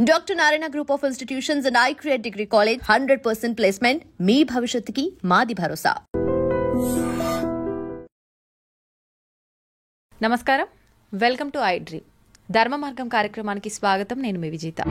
Dr. Narayana Group of Institutions and iCreate Degree College 100% placement. మీ భవిష్యత్తుకి మాది భరోసా. నమస్కారం, welcome to iDream. ధర్మ మార్గం కార్యక్రమానికి స్వాగతం. నేను మీ విజేత.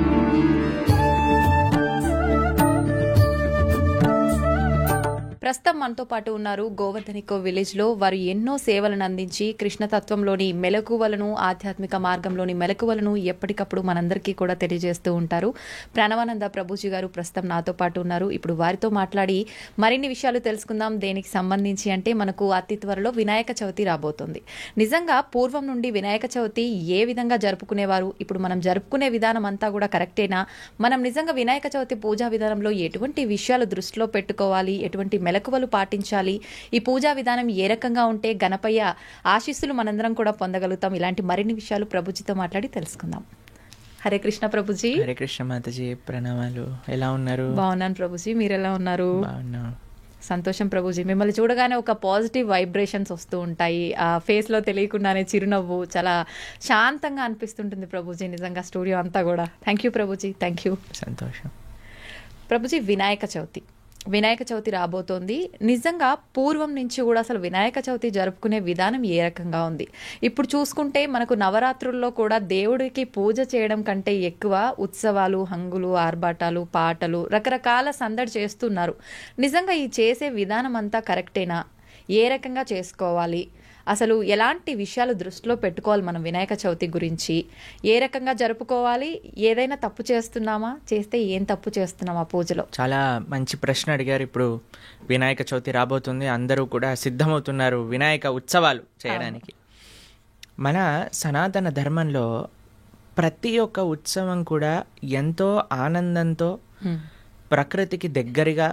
ప్రస్తుతం మనతో పాటు ఉన్నారు గోవర్ధనికో విలేజ్ లో. వారు ఎన్నో సేవలను అందించి కృష్ణతత్వంలోని మెలకువలను, ఆధ్యాత్మిక మార్గంలోని మెలకువలను ఎప్పటికప్పుడు మనందరికీ కూడా తెలియజేస్తూ ఉంటారు. ప్రణవానంద ప్రభుజీ గారు ప్రస్తుతం నాతో పాటు ఉన్నారు. ఇప్పుడు వారితో మాట్లాడి మరిన్ని విషయాలు తెలుసుకుందాం. దేనికి సంబంధించి అంటే మనకు అతి త్వరలో వినాయక చవితి రాబోతుంది. నిజంగా పూర్వం నుండి వినాయక చవితి ఏ విధంగా జరుపుకునేవారు, ఇప్పుడు మనం జరుపుకునే విధానం అంతా కూడా కరెక్టేనా? మనం నిజంగా వినాయక చవితి పూజా విధానంలో ఎటువంటి విషయాలు దృష్టిలో పెట్టుకోవాలి, ఎటువంటి మెలకువలు పాటించాలి, ఈ పూజా విధానం ఏ రకంగా ఉంటే గణపయ్య ఆశీస్సులు మనందరం కూడా పొందగలుగుతాం, ఇలాంటి మరిన్ని విషయాలు ప్రభుజీతో మాట్లాడి తెలుసుకుందాం. హరే కృష్ణ ప్రభుజీ. హరే కృష్ణ మాతాజీ, ప్రణామాలు. ఎలా ఉన్నారు? బాగున్నాను ప్రభుజీ, మీరు ఎలా ఉన్నారు? బాగున్నాను. సంతోషం ప్రభుజీ. మిమ్మల్ని చూడగానే ఒక పాజిటివ్ వైబ్రేషన్స్ వస్తూ ఉంటాయి. ఆ ఫేస్ లో తెలియకుండానే చిరునవ్వు, చాలా శాంతంగా అనిపిస్తుంటుంది ప్రభుజీ. నిజంగా స్టూడియో అంతా కూడా. Thank you Prabhuji, thank you. సంతోషం ప్రభుజీ. వినాయక చవితి రాబోతోంది. నిజంగా పూర్వం నుంచి కూడా అసలు వినాయక చవితి జరుపుకునే విధానం ఏ రకంగా ఉంది? ఇప్పుడు చూసుకుంటే మనకు నవరాత్రుల్లో కూడా దేవుడికి పూజ చేయడం కంటే ఎక్కువ ఉత్సవాలు, హంగులు, ఆర్భాటాలు, పాటలు, రకరకాల సందడి చేస్తున్నారు. నిజంగా ఈ చేసే విధానం అంతా కరెక్టేనా? ఏ రకంగా చేసుకోవాలి? అసలు ఎలాంటి విషయాలు దృష్టిలో పెట్టుకోవాలి మనం వినాయక చవితి గురించి? ఏ రకంగా జరుపుకోవాలి? ఏదైనా తప్పు చేస్తున్నామా? చేస్తే ఏం తప్పు చేస్తున్నామా పూజలో? చాలా మంచి ప్రశ్న అడిగారు. ఇప్పుడు వినాయక చవితి రాబోతుంది, అందరూ కూడా సిద్ధమవుతున్నారు వినాయక ఉత్సవాలు చేయడానికి. మన సనాతన ధర్మంలో ప్రతి ఒక్క ఉత్సవం కూడా ఎంతో ఆనందంతో, ప్రకృతికి దగ్గరగా,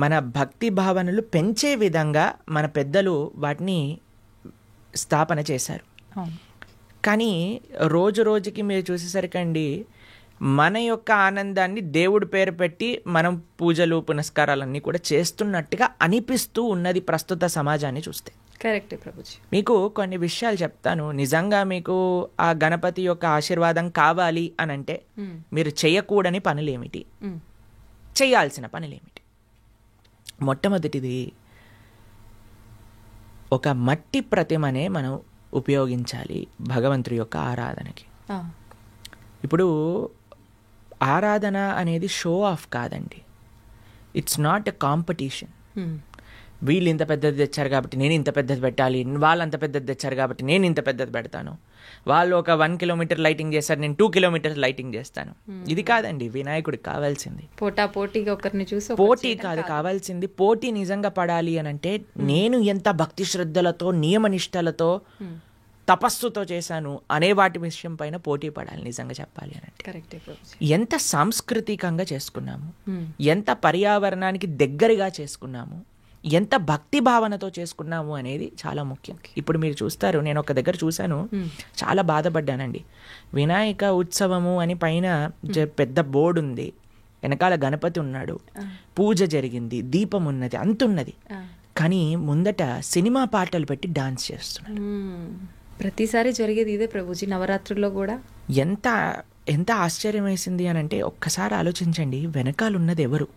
మన భక్తి భావనలు పెంచే విధంగా మన పెద్దలు వాటిని స్థాపన చేశారు. కానీ రోజు రోజుకి మీరు చూసేసరికండి మన యొక్క ఆనందాన్ని దేవుడి పేరు పెట్టి మనం పూజలు, పునస్కారాలన్నీ కూడా చేస్తున్నట్టుగా అనిపిస్తూ ఉన్నది ప్రస్తుత సమాజాన్ని చూస్తే. కరెక్ట్ ప్రభుజీ. మీకు కొన్ని విషయాలు చెప్తాను. నిజంగా మీకు ఆ గణపతి యొక్క ఆశీర్వాదం కావాలి అని అంటే మీరు చేయకూడని పనులేమిటి, చేయాల్సిన పనులేమిటి? మొట్టమొదటిది, ఒక మట్టి ప్రతిమనే మనం ఉపయోగించాలి భగవంతుడి యొక్క ఆరాధనకి. ఇప్పుడు ఆరాధన అనేది షో ఆఫ్ కాదండి. It's not a competition. వీళ్ళు ఇంత పెద్దది తెచ్చారు కాబట్టి నేను ఇంత పెద్దది పెట్టాలి, వాళ్ళు అంత పెద్దది తెచ్చారు కాబట్టి నేను ఇంత పెద్దది పెడతాను, వాళ్ళు ఒక 1 కిలోమీటర్ లైటింగ్ చేస్తారు, నేను 2 కిలోమీటర్స్ లైటింగ్ చేస్తాను. ఇది కాదండి వినాయకుడికి కావాల్సింది. పోటీగా ఒకరిని చూసి పోటీ కాదు కావాల్సింది. పోటీ నిజంగా పడాలి అని అంటే నేను ఎంత భక్తి శ్రద్ధలతో, నియమనిష్టలతో, తపస్సుతో చేశాను అనే వాటి విషయం పైన పోటీ పడాలి. నిజంగా చెప్పాలి అని అంటే ఎంత సాంస్కృతికంగా చేసుకున్నాము, ఎంత పర్యావరణానికి దగ్గరగా చేసుకున్నాము, ఎంత భక్తి భావనతో చేసుకున్నాము అనేది చాలా ముఖ్యం. ఇప్పుడు మీరు చూస్తారు, నేను ఒక దగ్గర చూశాను, చాలా బాధపడ్డానండి. వినాయక ఉత్సవము అని పైన పెద్ద బోర్డు ఉంది, వెనకాల గణపతి ఉన్నాడు, పూజ జరిగింది, దీపం ఉన్నది, అంతున్నది, కానీ ముందట సినిమా పాటలు పెట్టి డాన్స్ చేస్తున్నారు. ప్రతిసారి జరిగేది ఇదే ప్రభుజీ, నవరాత్రుల్లో కూడా. ఎంత ఎంత ఆశ్చర్యం వేసింది అని అంటే ఒక్కసారి ఆలోచించండి, వెనకాలన్నది ఎవరు?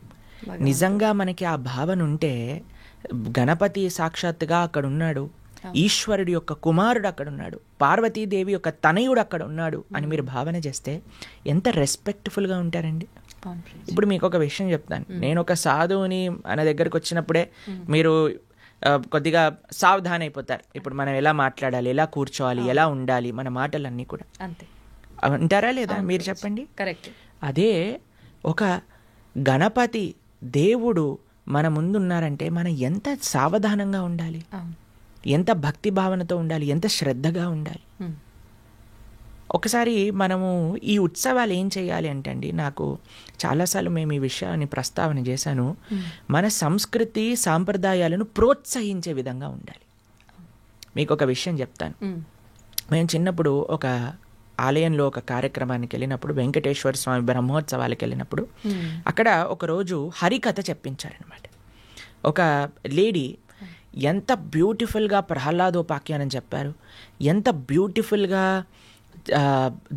నిజంగా మనకి ఆ భావన ఉంటే గణపతి సాక్షాత్తుగా అక్కడ ఉన్నాడు, ఈశ్వరుడి యొక్క కుమారుడు అక్కడ ఉన్నాడు, పార్వతీదేవి యొక్క తనయుడు అక్కడ ఉన్నాడు అని మీరు భావన చేస్తే ఎంత రెస్పెక్ట్ఫుల్గా ఉంటారండి. ఇప్పుడు మీకు ఒక విషయం చెప్తాను. నేను ఒక సాధువుని మన దగ్గరకు వచ్చినప్పుడే మీరు కొద్దిగా సావధాన అయిపోతారు. ఇప్పుడు మనం ఎలా మాట్లాడాలి, ఎలా కూర్చోవాలి, ఎలా ఉండాలి, మన మాటలన్నీ కూడా అంతే అంటారా లేదా? మీరు చెప్పండి. కరెక్ట్. అదే ఒక గణపతి దేవుడు మన ముందున్నారంటే మనం ఎంత సావధానంగా ఉండాలి, ఎంత భక్తి భావనతో ఉండాలి, ఎంత శ్రద్ధగా ఉండాలి. ఒకసారి మనము ఈ ఉత్సవాలు ఏం చేయాలి అంటే అండి, నాకు చాలాసార్లు మేము ఈ విషయాన్ని ప్రస్తావన చేశాను, మన సంస్కృతి సాంప్రదాయాలను ప్రోత్సహించే విధంగా ఉండాలి. మీకు ఒక విషయం చెప్తాను. మేము చిన్నప్పుడు ఒక ఆలయంలో ఒక కార్యక్రమానికి వెళ్ళినప్పుడు, వెంకటేశ్వర స్వామి బ్రహ్మోత్సవాలకు వెళ్ళినప్పుడు అక్కడ ఒకరోజు హరికథ చెప్పించారనమాట. ఒక లేడీ ఎంత బ్యూటిఫుల్గా ప్రహ్లాదోపాఖ్యానం చెప్పారు, ఎంత బ్యూటిఫుల్గా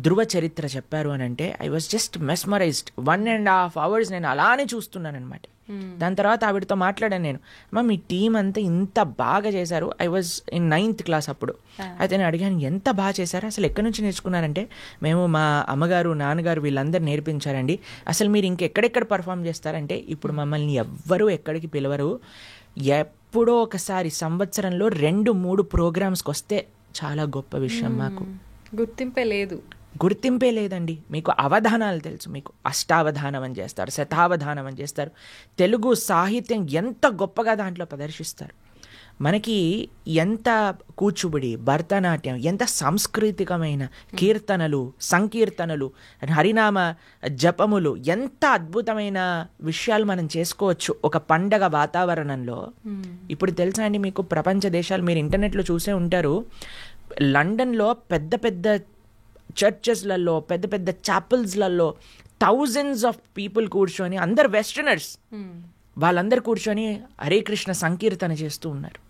ధృవ చరిత్ర చెప్పారు అని అంటే I was just mesmerised. 1.5 hours నేను అలానే చూస్తున్నాను అనమాట. దాని తర్వాత ఆవిడతో మాట్లాడాను నేను, అమ్మ మీ టీం అంతా ఇంత బాగా చేశారు. I was in 9th class అప్పుడు. అయితే నేను అడిగాను ఎంత బాగా చేశారు, అసలు ఎక్కడి నుంచి నేర్చుకున్నారంటే మేము మా అమ్మగారు నాన్నగారు వీళ్ళందరూ నేర్పించారండి. అసలు మీరు ఇంకెక్కడెక్కడ పర్ఫామ్ చేస్తారంటే ఇప్పుడు మమ్మల్ని ఎవ్వరూ ఎక్కడికి పిలవరు, ఎప్పుడో ఒకసారి సంవత్సరంలో 2-3 ప్రోగ్రామ్స్కి వస్తే చాలా గొప్ప విషయం. మాకు గుర్తింపే లేదండి. మీకు అవధానాలు తెలుసు, మీకు అష్టావధానం అని చేస్తారు, శతావధానం అని చేస్తారు. తెలుగు సాహిత్యం ఎంత గొప్పగా దాంట్లో ప్రదర్శిస్తారు. మనకి ఎంత కూచిపూడి, భరతనాట్యం, ఎంత సాంస్కృతికమైన కీర్తనలు, సంకీర్తనలు, హరినామ జపములు, ఎంత అద్భుతమైన విషయాలు మనం చేసుకోవచ్చు ఒక పండగ వాతావరణంలో. ఇప్పుడు తెలుసా అండి మీకు, ప్రపంచ దేశాలు మీరు ఇంటర్నెట్లో చూసే ఉంటారు, లండన్లో పెద్ద పెద్ద చర్చెస్లలో, పెద్ద పెద్ద చాపెల్స్లలో thousands of people కూర్చొని, అందరు వెస్టర్నర్స్, వాళ్ళందరూ కూర్చొని హరే కృష్ణ సంకీర్తన చేస్తూ ఉన్నారు.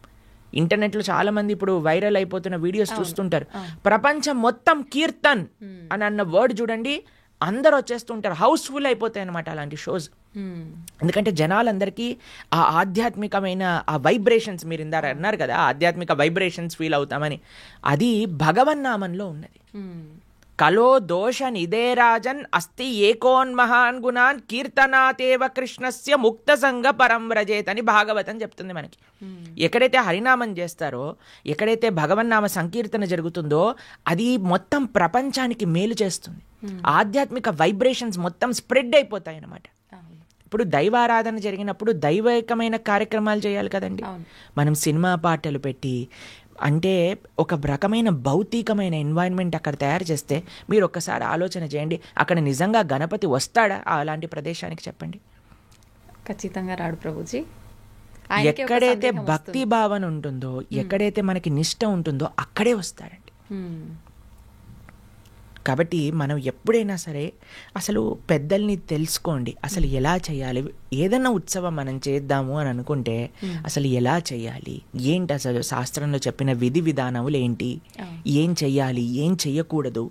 ఇంటర్నెట్లో చాలా మంది ఇప్పుడు వైరల్ అయిపోతున్న వీడియోస్ చూస్తుంటారు. ప్రపంచం మొత్తం కీర్తన్ అని అన్న వర్డ్ చూడండి, అందరు వచ్చేస్తుంటారు, హౌస్ఫుల్ అయిపోతాయి అనమాట అలాంటి షోస్. ఎందుకంటే జనాలందరికీ ఆ ఆధ్యాత్మికమైన ఆ వైబ్రేషన్స్, మీరు ఇందాక అన్నారు కదా ఆధ్యాత్మిక వైబ్రేషన్స్ ఫీల్ అవుతామని, అది భగవన్నామంలో ఉన్నది. కలో దోష నిదే రాజన్ అస్తి ఏకోన్మహాన్ గుణాన్ కీర్తనాతేవ కృష్ణస్య ముక్త సంగ పరం వ్రజేత్ అని భాగవతం చెప్తుంది మనకి. ఎక్కడైతే హరినామం చేస్తారో, ఎక్కడైతే భగవన్నామ సంకీర్తన జరుగుతుందో అది మొత్తం ప్రపంచానికి మేలు చేస్తుంది. ఆధ్యాత్మిక వైబ్రేషన్స్ మొత్తం స్ప్రెడ్ అయిపోతాయి అన్నమాట. ఇప్పుడు దైవారాధన జరిగినప్పుడు దైవికమైన కార్యక్రమాలు చేయాలి కదండి. మనం సినిమా పాటలు పెట్టి, అంటే ఒక రకమైన భౌతికమైన ఎన్వైరన్మెంట్ అక్కడ తయారు చేస్తే, మీరు ఒక్కసారి ఆలోచన చేయండి, అక్కడ నిజంగా గణపతి వస్తాడా అలాంటి ప్రదేశానికి? చెప్పండి. ఖచ్చితంగా రాడు ప్రభుజీ. ఎక్కడైతే భక్తి భావన ఉంటుందో, ఎక్కడైతే మనకి నిష్ట ఉంటుందో అక్కడే వస్తాడండి. కాబట్టి మనం ఎప్పుడైనా సరే అసలు పెద్దల్ని తెలుసుకోండి, అసలు ఎలా చేయాలి. ఏదైనా ఉత్సవం మనం చేద్దాము అని అనుకుంటే అసలు ఎలా చేయాలి, ఏంటి అసలు శాస్త్రంలో చెప్పిన విధి విధానములు ఏంటి, ఏం చెయ్యాలి, ఏం చెయ్యకూడదు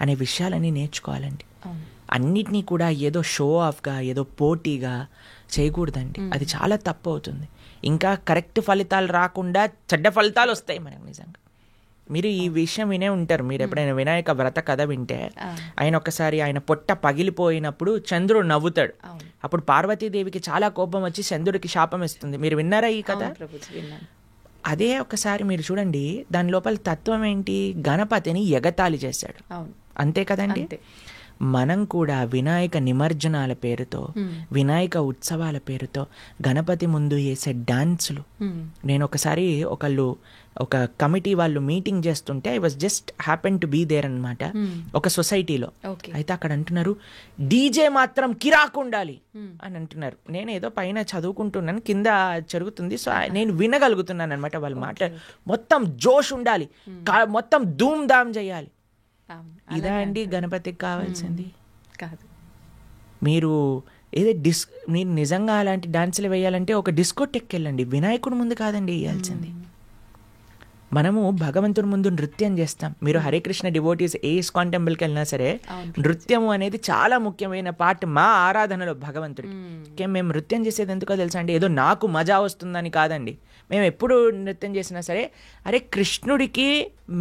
అనే విషయాలన్నీ నేర్చుకోవాలండి. అన్నిటినీ కూడా ఏదో షో ఆఫ్గా, ఏదో పోటీగా చేయకూడదండి. అది చాలా తప్పు అవుతుంది. ఇంకా కరెక్ట్ ఫలితాలు రాకుండా చెడ్డ ఫలితాలు వస్తాయి మనకు నిజంగా. మీరు ఈ విషయం వినే ఉంటారు, మీరు ఎప్పుడైనా వినాయక వ్రత కథ వింటే, ఆయన ఒకసారి ఆయన పొట్ట పగిలిపోయినప్పుడు చంద్రుడు నవ్వుతాడు. అప్పుడు పార్వతీదేవికి చాలా కోపం వచ్చి చంద్రుడికి శాపం ఇస్తుంది. మీరు విన్నారా ఈ కథ? అదే ఒకసారి మీరు చూడండి, దాని లోపల తత్వం ఏంటి, గణపతిని ఎగతాళి చేశాడు. అంతే కదండి. మనం కూడా వినాయక నిమజ్జనాల పేరుతో, వినాయక ఉత్సవాల పేరుతో గణపతి ముందు వేసే డాన్సులు. నేను ఒకసారి ఒక కమిటీ వాళ్ళు మీటింగ్ చేస్తుంటే, I was just happen to be there అనమాట, ఒక సొసైటీలో. అయితే అక్కడ అంటున్నారు డీజే మాత్రం కిరాకు ఉండాలి అని అంటున్నారు. నేను ఏదో పైన చదువుకుంటున్నాను, కింద జరుగుతుంది, సో నేను వినగలుగుతున్నాను అనమాట. వాళ్ళు మాట్లాడు మొత్తం జోష్ ఉండాలి, మొత్తం ధూమ్ ధామ్ చేయాలి. ఇదా అండి గణపతికి కావాల్సింది? కాదు. మీరు మీరు నిజంగా అలాంటి డాన్సులు వేయాలంటే ఒక డిస్కోటెక్కి వెళ్ళండి, వినాయకుడి ముందు కాదండి వేయాల్సింది. మనము భగవంతుడి ముందు నృత్యం చేస్తాం. మీరు హరే కృష్ణ డివోటీస్ ఏ ఇస్కాన్ టెంపుల్కి వెళ్ళినా సరే నృత్యము అనేది చాలా ముఖ్యమైన పార్ట్ మా ఆరాధనలో భగవంతుడికి. మేము నృత్యం చేసేది ఎందుకో తెలుసా అండి, ఏదో నాకు మజా వస్తుందని కాదండి. మేము ఎప్పుడు నృత్యం చేసినా సరే, అరే కృష్ణుడికి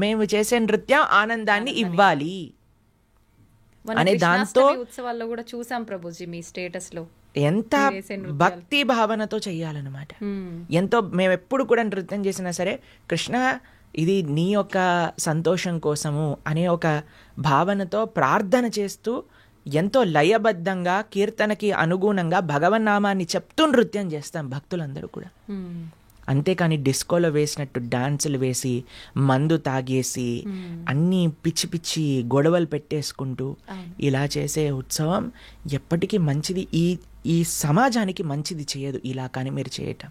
మేము చేసే నృత్యం ఆనందాన్ని ఇవ్వాలి అనే దాంతో. ఉత్సవాల్లో కూడా చూసాం ప్రభుజీ మీ స్టేటస్ లో ఎంత భక్తి భావనతో చెయ్యాలన్నమాట. ఎంతో మేము ఎప్పుడు కూడా నృత్యం చేసినా సరే, కృష్ణ ఇది నీ యొక్క సంతోషం కోసము అనే ఒక భావనతో ప్రార్థన చేస్తూ, ఎంతో లయబద్ధంగా కీర్తనకి అనుగుణంగా భగవన్నామాన్ని చెప్తూ నృత్యం చేస్తాం భక్తులందరూ కూడా. అంతేకాని డిస్కోలో వేసినట్టు డాన్సులు వేసి, మందు తాగేసి, అన్నీ పిచ్చి పిచ్చి గొడవలు పెట్టేసుకుంటూ ఇలా చేసే ఉత్సవం ఎప్పటికీ మంచిది, ఈ సమాజానికి మంచిది చేయదు ఇలా కానీ మీరు చేయటం.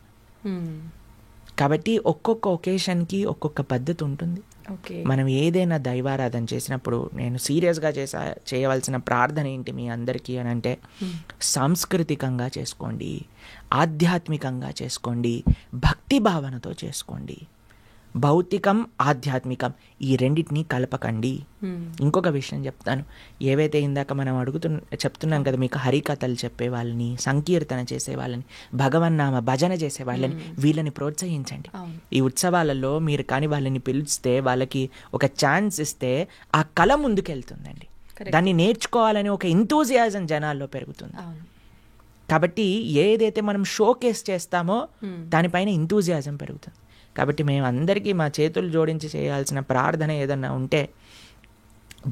కాబట్టి ఒక్కొక్క ఒకేషన్కి ఒక్కొక్క పద్ధతి ఉంటుంది. మనం ఏదైనా దైవారాధన చేసినప్పుడు నేను సీరియస్గా చేయవలసిన ప్రార్థన ఏంటి మీ అందరికీ అని అంటే, సాంస్కృతికంగా చేసుకోండి, ఆధ్యాత్మికంగా చేసుకోండి, భక్తి భావనతో చేసుకోండి. భౌతికం ఆధ్యాత్మికం ఈ రెండింటినీ కలపకండి. ఇంకొక విషయం చెప్తాను. ఏవైతే ఇందాక మనం చెప్తున్నాం కదా మీకు, హరికథలు చెప్పే వాళ్ళని, సంకీర్తన చేసే వాళ్ళని, భగవన్నామ భజన చేసే వాళ్ళని, వీళ్ళని ప్రోత్సహించండి. ఈ ఉత్సవాలలో మీరు కానీ వాళ్ళని పిలిస్తే, వాళ్ళకి ఒక ఛాన్స్ ఇస్తే ఆ కళ ముందుకెళ్తుందండి. దాన్ని నేర్చుకోవాలని ఒక ఎంతూజియాజం జనాల్లో పెరుగుతుంది. కాబట్టి ఏదైతే మనం షోకేస్ చేస్తామో దానిపైన ఎంతూజియాజం పెరుగుతుంది. కాబట్టి మేము అందరికీ మా చేతులు జోడించి చేయాల్సిన ప్రార్థన ఏదన్నా ఉంటే,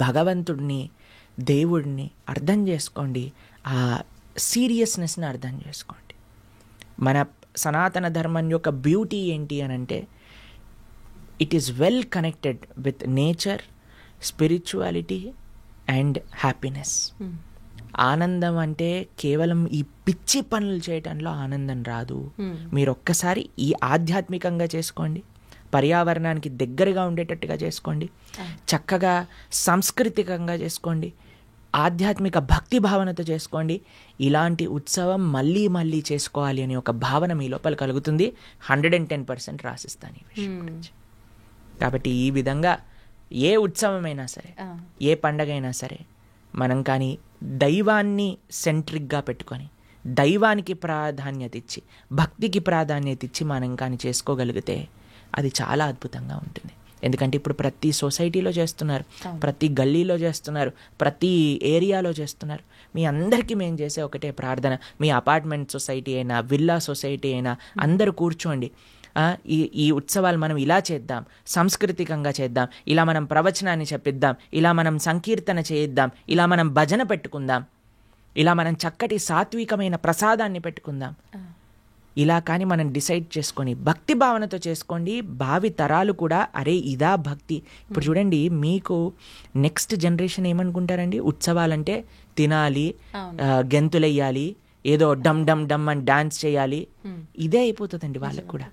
భగవంతుడిని, దేవుడిని అర్థం చేసుకోండి, ఆ సీరియస్నెస్ని అర్థం చేసుకోండి. మన సనాతన ధర్మం యొక్క బ్యూటీ ఏంటి అని అంటే, it is well connected with nature, spirituality and happiness. ఆనందం అంటే కేవలం ఈ పిచ్చి పనులు చేయటంలో ఆనందం రాదు. మీరు ఒక్కసారి ఈ ఆధ్యాత్మికంగా చేసుకోండి, పర్యావరణానికి దగ్గరగా ఉండేటట్టుగా చేసుకోండి, చక్కగా సాంస్కృతికంగా చేసుకోండి, ఆధ్యాత్మిక భక్తి భావనతో చేసుకోండి. ఇలాంటి ఉత్సవం మళ్ళీ మళ్ళీ చేసుకోవాలి అనే ఒక భావన మీ లోపల కలుగుతుంది. 110% రాసిస్తాను ఈ విషయం గురించి. కాబట్టి ఈ విధంగా ఏ ఉత్సవమైనా సరే, ఏ పండగ అయినా సరే, మనం కానీ దైవాన్ని సెంట్రిక్గా పెట్టుకొని, దైవానికి ప్రాధాన్యత ఇచ్చి, భక్తికి ప్రాధాన్యత ఇచ్చి మనం కానీ చేసుకోగలిగితే అది చాలా అద్భుతంగా ఉంటుంది. ఎందుకంటే ఇప్పుడు ప్రతి సొసైటీలో చేస్తున్నారు, ప్రతి గల్లీలో చేస్తున్నారు, ప్రతి ఏరియాలో చేస్తున్నారు. మీ అందరికీ మేము చేసే ఒకటే ప్రార్థన, మీ అపార్ట్మెంట్ సొసైటీ అయినా, విల్లా సొసైటీ అయినా, అందరూ కూర్చోండి, ఈ ఉత్సవాలు మనం ఇలా చేద్దాం, సాంస్కృతికంగా చేద్దాం, ఇలా మనం ప్రవచనాన్ని చెప్పిద్దాం, ఇలా మనం సంకీర్తన చేయిద్దాం, ఇలా మనం భజన పెట్టుకుందాం, ఇలా మనం చక్కటి సాత్వికమైన ప్రసాదాన్ని పెట్టుకుందాం. ఇలా కానీ మనం డిసైడ్ చేసుకొని భక్తి భావనతో చేసుకోండి. భావి తరాలు కూడా అరే ఇదా భక్తి. ఇప్పుడు చూడండి, మీకు నెక్స్ట్ జనరేషన్ ఏమనుకుంటారండి, ఉత్సవాలంటే తినాలి, గెంతులెయ్యాలి, ఏదో డమ్ డమ్ డమ్ అని డాన్స్ చేయాలి, ఇదే అయిపోతుందండి వాళ్ళకు కూడా.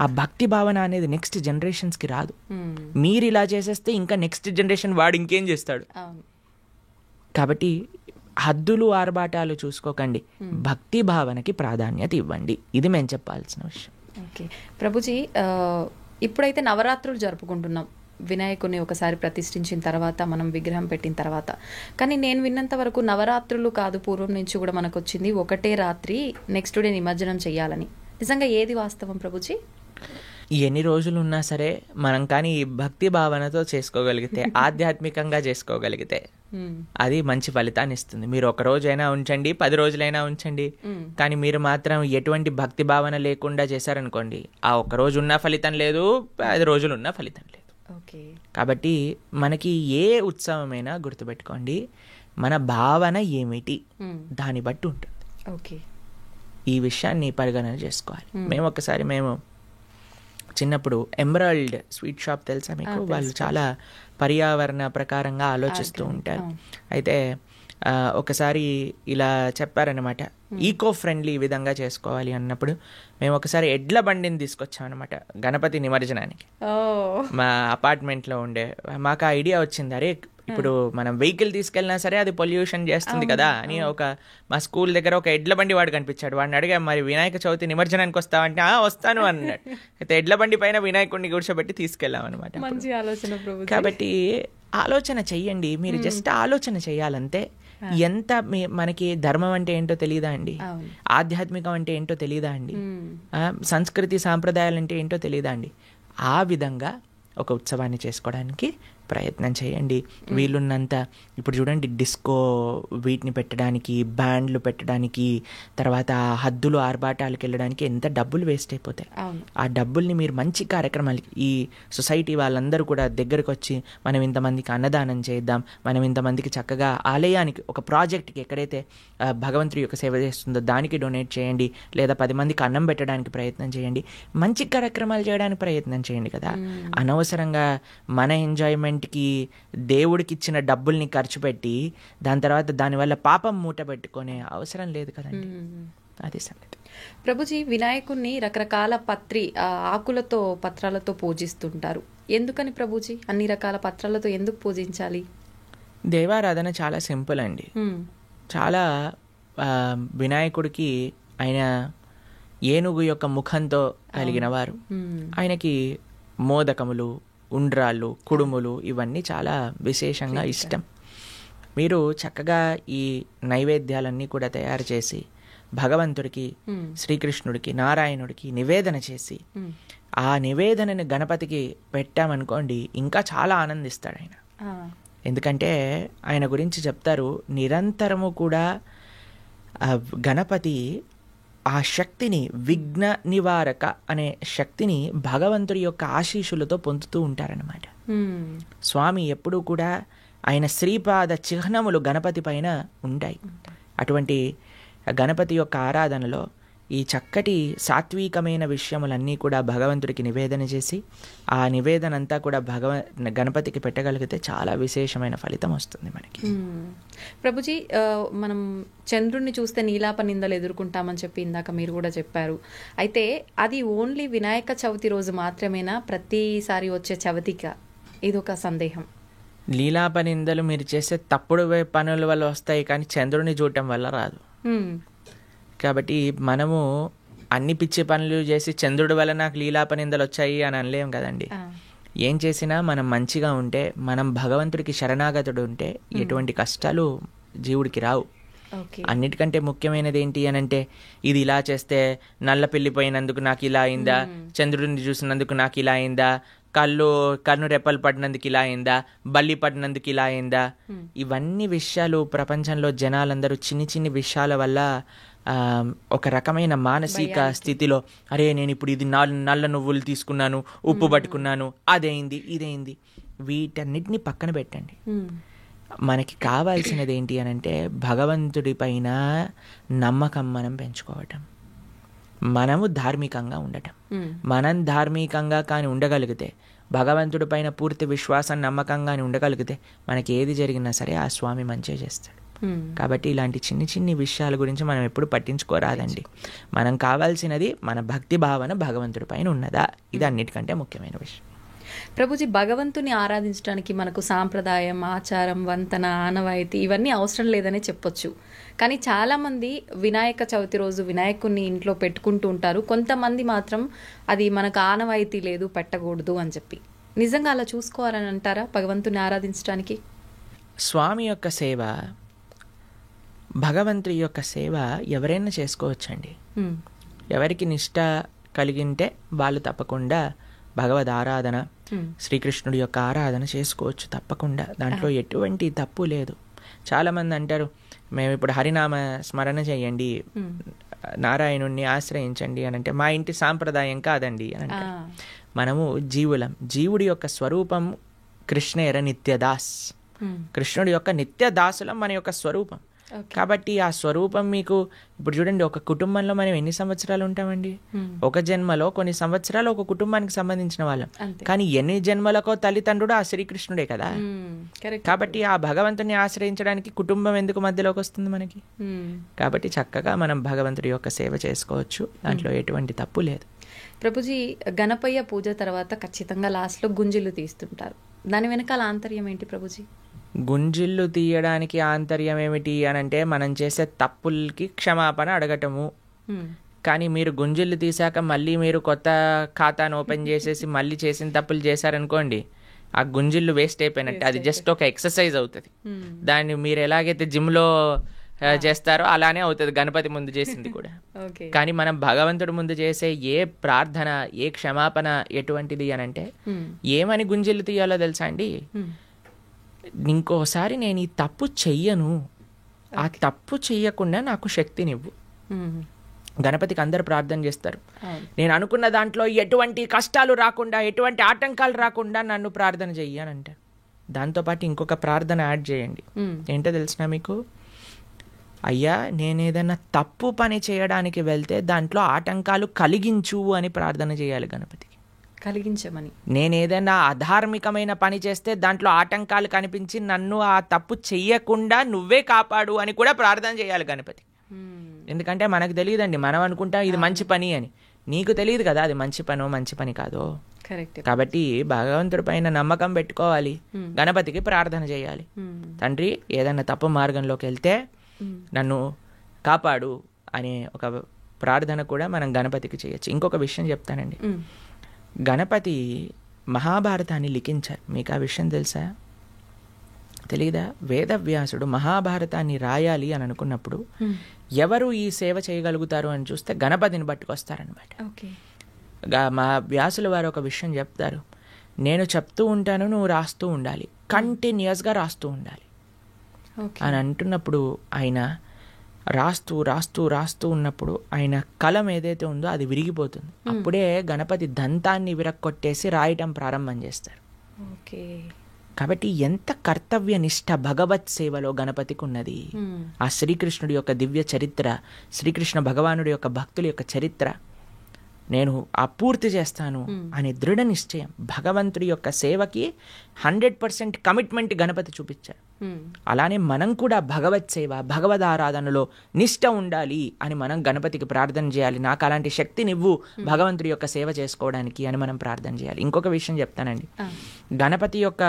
ఆ భక్తి భావన అనేది నెక్స్ట్ జనరేషన్స్కి రాదు. మీరు ఇలా చేసేస్తే ఇంకా నెక్స్ట్ జనరేషన్ వాడు ఇంకేం చేస్తాడు. కాబట్టి హద్దులు ఆర్భాటాలు చూసుకోకండి, భక్తి భావనకి ప్రాధాన్యత ఇవ్వండి. ఇది మేము చెప్పాల్సిన విషయం. ఓకే ప్రభుజీ, ఇప్పుడైతే నవరాత్రులు జరుపుకుంటున్నాం. వినాయకుని ఒకసారి ప్రతిష్ఠించిన తర్వాత, మనం విగ్రహం పెట్టిన తర్వాత. కానీ నేను విన్నంత వరకు నవరాత్రులు కాదు, పూర్వం నుంచి కూడా మనకు వచ్చింది ఒకటే రాత్రి నెక్స్ట్ డే నిమజ్జనం చేయాలని. నిజంగా ఏది వాస్తవం ప్రభుజీ? ఎన్ని రోజులు ఉన్నా సరే మనం కానీ భక్తి భావనతో చేసుకోగలిగితే, ఆధ్యాత్మికంగా చేసుకోగలిగితే అది మంచి ఫలితాన్ని ఇస్తుంది. మీరు ఒక రోజైనా ఉంచండి, 10 రోజులైనా ఉంచండి, కానీ మీరు మాత్రం ఎటువంటి భక్తి భావన లేకుండా చేశారనుకోండి, ఆ ఒక్క రోజు ఉన్న ఫలితం లేదు, 10 రోజులు ఉన్న ఫలితం లేదు. కాబట్టి మనకి ఏ ఉత్సవమైనా గుర్తుపెట్టుకోండి, మన భావన ఏమిటి దాన్ని బట్టి ఉంటుంది. ఓకే, ఈ విషయాన్ని పరిగణన చేసుకోవాలి. మేము చిన్నప్పుడు ఎమరాల్డ్ స్వీట్ షాప్ తెలుసా మీకు? వాళ్ళు చాలా పర్యావరణ ప్రకారంగా ఆలోచిస్తూ ఉంటారు. అయితే ఒకసారి ఇలా చెప్పారనమాట, ఈకో ఫ్రెండ్లీ విధంగా చేసుకోవాలి అన్నప్పుడు మేము ఒకసారి ఎడ్ల బండిని తీసుకొచ్చామన్నమాట గణపతి నిమజ్జనానికి. మా అపార్ట్మెంట్లో ఉండే మాకు ఆ ఐడియా వచ్చింది, అరే ఇప్పుడు మనం వెహికల్ తీసుకెళ్ళినా సరే అది పొల్యూషన్ చేస్తుంది కదా అని. మా స్కూల్ దగ్గర ఒక ఎడ్ల బండి వాడు కనిపించాడు. వాడిని అడిగా, మరి వినాయక చవితి నిమజ్జనానికి వస్తావంటే వస్తాను అన్నాడు. అయితే ఎడ్ల బండి పైన వినాయకుడిని కూర్చోబెట్టి తీసుకెళ్ళాం అనమాట. కాబట్టి ఆలోచన చెయ్యండి, మీరు జస్ట్ ఆలోచన చెయ్యాలంతే. ఎంత మనకి ధర్మం అంటే ఏంటో తెలియదా అండి, ఆధ్యాత్మికం అంటే ఏంటో తెలియదా అండి, సంస్కృతి సాంప్రదాయాలు అంటే ఏంటో తెలియదా అండి. ఆ విధంగా ఒక ఉత్సవాన్ని చేసుకోవడానికి ప్రయత్నం చేయండి వీలున్నంత. ఇప్పుడు చూడండి, డిస్కో వీటిని పెట్టడానికి, బ్యాండ్లు పెట్టడానికి, తర్వాత హద్దులు ఆర్భాటాలకు వెళ్ళడానికి ఎంత డబ్బులు వేస్ట్ అయిపోతాయి. ఆ డబ్బుల్ని మీరు మంచి కార్యక్రమాలకి, ఈ సొసైటీ వాళ్ళందరూ కూడా దగ్గరకు వచ్చి మనం ఇంతమందికి అన్నదానం చేద్దాం, మనం ఇంతమందికి చక్కగా ఆలయానికి, ఒక ప్రాజెక్ట్కి ఎక్కడైతే భగవంతుడి యొక్క సేవ చేస్తుందో దానికి డొనేట్ చేయండి, లేదా 10 మందికి అన్నం పెట్టడానికి ప్రయత్నం చేయండి, మంచి కార్యక్రమాలు చేయడానికి ప్రయత్నం చేయండి కదా. అనవసరంగా మన ఎంజాయ్మెంట్కి దేవుడికి ఇచ్చిన డబ్బుల్ని ఖర్చు పెట్టి దాని తర్వాత దానివల్ల పాపం మూట పెట్టుకునే అవసరం లేదు కదండి. అది సంగతి. ప్రభుజీ, వినాయకుడిని రకరకాల ఆకులతో, పత్రాలతో పూజిస్తుంటారు. ఎందుకని ప్రభుజీ అన్ని రకాల పత్రాలతో ఎందుకు పూజించాలి? దేవారాధన చాలా సింపుల్ అండి. చాలా వినాయకుడికి ఆయన ఏనుగు యొక్క ముఖంతో కలిగిన వారు. ఆయనకి మోదకములు, ఉండ్రాళ్ళు, కుడుములు ఇవన్నీ చాలా విశేషంగా ఇష్టం. మీరు చక్కగా ఈ నైవేద్యాలన్నీ కూడా తయారు చేసి భగవంతుడికి, శ్రీకృష్ణుడికి, నారాయణుడికి నివేదన చేసి ఆ నివేదనని గణపతికి పెట్టామనుకోండి, ఇంకా చాలా ఆనందిస్తాడు ఆయన. ఎందుకంటే ఆయన గురించి చెప్తారు, నిరంతరము కూడా గణపతి ఆ శక్తిని, విఘ్న నివారక అనే శక్తిని భగవంతుడి యొక్క ఆశీస్సులతో పొందుతూ ఉంటారన్నమాట. స్వామి ఎప్పుడూ కూడా ఆయన శ్రీపాద చిహ్నములు గణపతి పైన ఉంటాయి. అటువంటి గణపతి యొక్క ఆరాధనలో ఈ చక్కటి సాత్వికమైన విషయములన్నీ కూడా భగవంతుడికి నివేదన చేసి ఆ నివేదన అంతా కూడా గణపతికి పెట్టగలిగితే చాలా విశేషమైన ఫలితం వస్తుంది మనకి. ప్రభుజీ, మనం చంద్రుడిని చూస్తే నీలాప నిందలు ఎదుర్కొంటామని చెప్పి ఇందాక మీరు కూడా చెప్పారు. అయితే అది ఓన్లీ వినాయక చవితి రోజు మాత్రమేనా, ప్రతిసారి వచ్చే చవితిగా? ఇదొక సందేహం. లీలాప నిందలు మీరు చేసే తప్పుడు పనుల వల్ల వస్తాయి, కానీ చంద్రుడిని చూడటం వల్ల రాదు. కాబట్టి మనము అన్ని పిచ్చి పనులు చేసి చంద్రుడి వల్ల నాకు లీలాప నిందలు వచ్చాయి అని అనలేం కదండి. ఏం చేసినా మనం మంచిగా ఉంటే, మనం భగవంతుడికి శరణాగతుడు ఉంటే ఎటువంటి కష్టాలు జీవుడికి రావు. అన్నిటికంటే ముఖ్యమైనది ఏంటి అని అంటే, ఇది ఇలా చేస్తే నల్ల పెళ్ళిపోయినందుకు నాకు ఇలా అయిందా, చంద్రుడిని చూసినందుకు నాకు ఇలా అయిందా, కన్ను రెప్పలు పడినందుకు ఇలా అయిందా, బల్లి పడినందుకు ఇలా అయిందా, ఇవన్నీ విషయాలు ప్రపంచంలో జనాలందరూ చిన్ని చిన్ని విషయాల వల్ల ఒక రకమైన మానసిక స్థితిలో, అరే నేను ఇప్పుడు ఇది నల్ల నువ్వులు తీసుకున్నాను, ఉప్పు పట్టుకున్నాను, అదైంది ఇదైంది, వీటన్నిటిని పక్కన పెట్టండి. మనకి కావాల్సినది ఏంటి అని అంటే, భగవంతుడి పైన నమ్మకం మనం పెంచుకోవటం, మనము ధార్మికంగా ఉండటం. మనం ధార్మికంగా కానీ ఉండగలిగితే, భగవంతుడి పైన పూర్తి విశ్వాసం, నమ్మకంగానే ఉండగలిగితే, మనకి ఏది జరిగినా సరే ఆ స్వామి మంచిగా చేస్తాడు. కాబట్టి ఇలాంటి చిన్ని చిన్ని విషయాల గురించి మనం ఎప్పుడు పట్టించుకోరాదండి. మనం కావాల్సినది మన భక్తి భావన భగవంతుడి పైన ఉన్నదా, ఇది అన్నిటికంటే ముఖ్యమైన విషయం. ప్రభుజీ, భగవంతుని ఆరాధించడానికి మనకు సాంప్రదాయం, ఆచారం, వంతన, ఆనవాయితీ ఇవన్నీ అవసరం లేదనే చెప్పొచ్చు. కానీ చాలామంది వినాయక చవితి రోజు వినాయకుడిని ఇంట్లో పెట్టుకుంటూ ఉంటారు. కొంతమంది మాత్రం అది మనకు ఆనవాయితీ లేదు, పెట్టకూడదు అని చెప్పి. నిజంగా అలా చూసుకోవాలని అంటారా భగవంతుని ఆరాధించడానికి? స్వామి యొక్క సేవ, భగవంతుడి యొక్క సేవ ఎవరైనా చేసుకోవచ్చండి. ఎవరికి నిష్ట కలిగింటే వాళ్ళు తప్పకుండా భగవద్ ఆరాధన, శ్రీకృష్ణుడి యొక్క ఆరాధన చేసుకోవచ్చు తప్పకుండా. దాంట్లో ఎటువంటి తప్పు లేదు. చాలామంది అంటారు, మేము ఇప్పుడు హరినామ స్మరణ చేయండి, నారాయణుణ్ణి ఆశ్రయించండి అని అంటే, మా ఇంటి సాంప్రదాయం కాదండి అని అంటే. మనము జీవులం. జీవుడి యొక్క స్వరూపం కృష్ణేర నిత్యదాస్. కృష్ణుడి యొక్క నిత్యదాసులం మన యొక్క స్వరూపం. కాబట్టి ఆ స్వరూపం మీకు ఇప్పుడు చూడండి, ఒక కుటుంబంలో మనం ఎన్ని సంవత్సరాలు ఉంటామండి? ఒక జన్మలో కొన్ని సంవత్సరాలు ఒక కుటుంబానికి సంబంధించిన వాళ్ళం, కానీ ఎన్ని జన్మలకో తల్లిదండ్రుడు ఆ శ్రీకృష్ణుడే కదా. కాబట్టి ఆ భగవంతుని ఆశ్రయించడానికి కుటుంబం ఎందుకు మధ్యలోకి వస్తుంది మనకి? కాబట్టి చక్కగా మనం భగవంతుడి యొక్క సేవ చేసుకోవచ్చు, దాంట్లో ఎటువంటి తప్పు లేదు. ప్రభుజీ, గణపయ్య పూజ తర్వాత ఖచ్చితంగా లాస్ట్లో గుంజిలు తీస్తుంటారు. దాని వెనకాల ఆంతర్యం ఏంటి ప్రభుజీ? గుంజిళ్ళు తీయడానికి ఆంతర్యం ఏమిటి అని అంటే, మనం చేసే తప్పులకి క్షమాపణ అడగటము. కానీ మీరు గుంజిళ్ళు తీసాక మళ్ళీ మీరు కొత్త ఖాతాను ఓపెన్ చేసేసి మళ్ళీ చేసిన తప్పులు చేశారనుకోండి, ఆ గుంజిళ్ళు వేస్ట్ అయిపోయినట్టు. అది జస్ట్ ఒక ఎక్సర్సైజ్ అవుతుంది. దాన్ని మీరు ఎలాగైతే జిమ్లో చేస్తారో అలానే అవుతుంది గణపతి ముందు చేసింది కూడా. కానీ మనం భగవంతుడి ముందు చేసే ఏ ప్రార్థన, ఏ క్షమాపణ ఎటువంటిది అని అంటే, ఏమని గుంజిళ్ళు తీయాలో తెలుసా అండి? ఇంకోసారి నేను ఈ తప్పు చెయ్యను, ఆ తప్పు చెయ్యకుండా నాకు శక్తినివ్వు. గణపతికి అందరు ప్రార్థన చేస్తారు, నేను అనుకున్న దాంట్లో ఎటువంటి కష్టాలు రాకుండా, ఎటువంటి ఆటంకాలు రాకుండా నన్ను ప్రార్థన చెయ్యి అని అంటారు. దాంతోపాటు ఇంకొక ప్రార్థన యాడ్ చేయండి. ఏంటో తెలిసిన మీకు? అయ్యా, నేను ఏదైనా తప్పు పని చేయడానికి వెళ్తే దాంట్లో ఆటంకాలు కలిగించు అని ప్రార్థన చేయాలి గణపతికి. కలిగించమని. నేను ఏదైనా అధార్మికమైన పని చేస్తే దాంట్లో ఆటంకాలు కనిపించి నన్ను ఆ తప్పు చెయ్యకుండా నువ్వే కాపాడు అని కూడా ప్రార్థన చేయాలి గణపతి. ఎందుకంటే మనకు తెలియదండి, మనం అనుకుంటాం ఇది మంచి పని అని. నీకు తెలియదు కదా అది మంచి పనో మంచి పని కాదో. కాబట్టి భగవంతుడి పైన నమ్మకం పెట్టుకోవాలి, గణపతికి ప్రార్థన చేయాలి. తండ్రి, ఏదైనా తప్పు మార్గంలోకి వెళ్తే నన్ను కాపాడు అనే ఒక ప్రార్థన కూడా మనం గణపతికి చేయొచ్చు. ఇంకొక విషయం చెప్తానండి, గణపతి మహాభారతాన్ని లిఖించారు. మీకు ఆ విషయం తెలుసా? తెలీదా? వేదవ్యాసుడు మహాభారతాన్ని రాయాలి అని అనుకున్నప్పుడు ఎవరు ఈ సేవ చేయగలుగుతారు అని చూస్తే గణపతిని పట్టుకొస్తారనమాట. మా వ్యాసుల వారు ఒక విషయం చెప్తారు, నేను చెప్తూ ఉంటాను, నువ్వు రాస్తూ ఉండాలి, కంటిన్యూస్గా రాస్తూ ఉండాలి అని అంటున్నప్పుడు ఆయన రాస్తూ రాస్తూ రాస్తూ ఉన్నప్పుడు ఆయన కలం ఏదైతే ఉందో అది విరిగిపోతుంది. అప్పుడే గణపతి దంతాన్ని విరక్కొట్టేసి రాయటం ప్రారంభం చేస్తారు. కాబట్టి ఎంత కర్తవ్య నిష్ఠ భగవత్ సేవలో గణపతికి ఉన్నది. ఆ శ్రీకృష్ణుడి యొక్క దివ్య చరిత్ర, శ్రీకృష్ణ భగవానుడి యొక్క భక్తుల యొక్క చరిత్ర నేను పూర్తి చేస్తాను అనే దృఢ నిశ్చయం, భగవంతుడి యొక్క సేవకి 100% కమిట్మెంట్ గణపతి చూపించారు. అలానే మనం కూడా భగవత్ సేవ, భగవద్ ఆరాధనలో నిష్ఠ ఉండాలి అని మనం గణపతికి ప్రార్థన చేయాలి. నాకు అలాంటి శక్తినివ్వు భగవంతుడి యొక్క సేవ చేసుకోవడానికి అని మనం ప్రార్థన చేయాలి. ఇంకొక విషయం చెప్తానండి, గణపతి యొక్క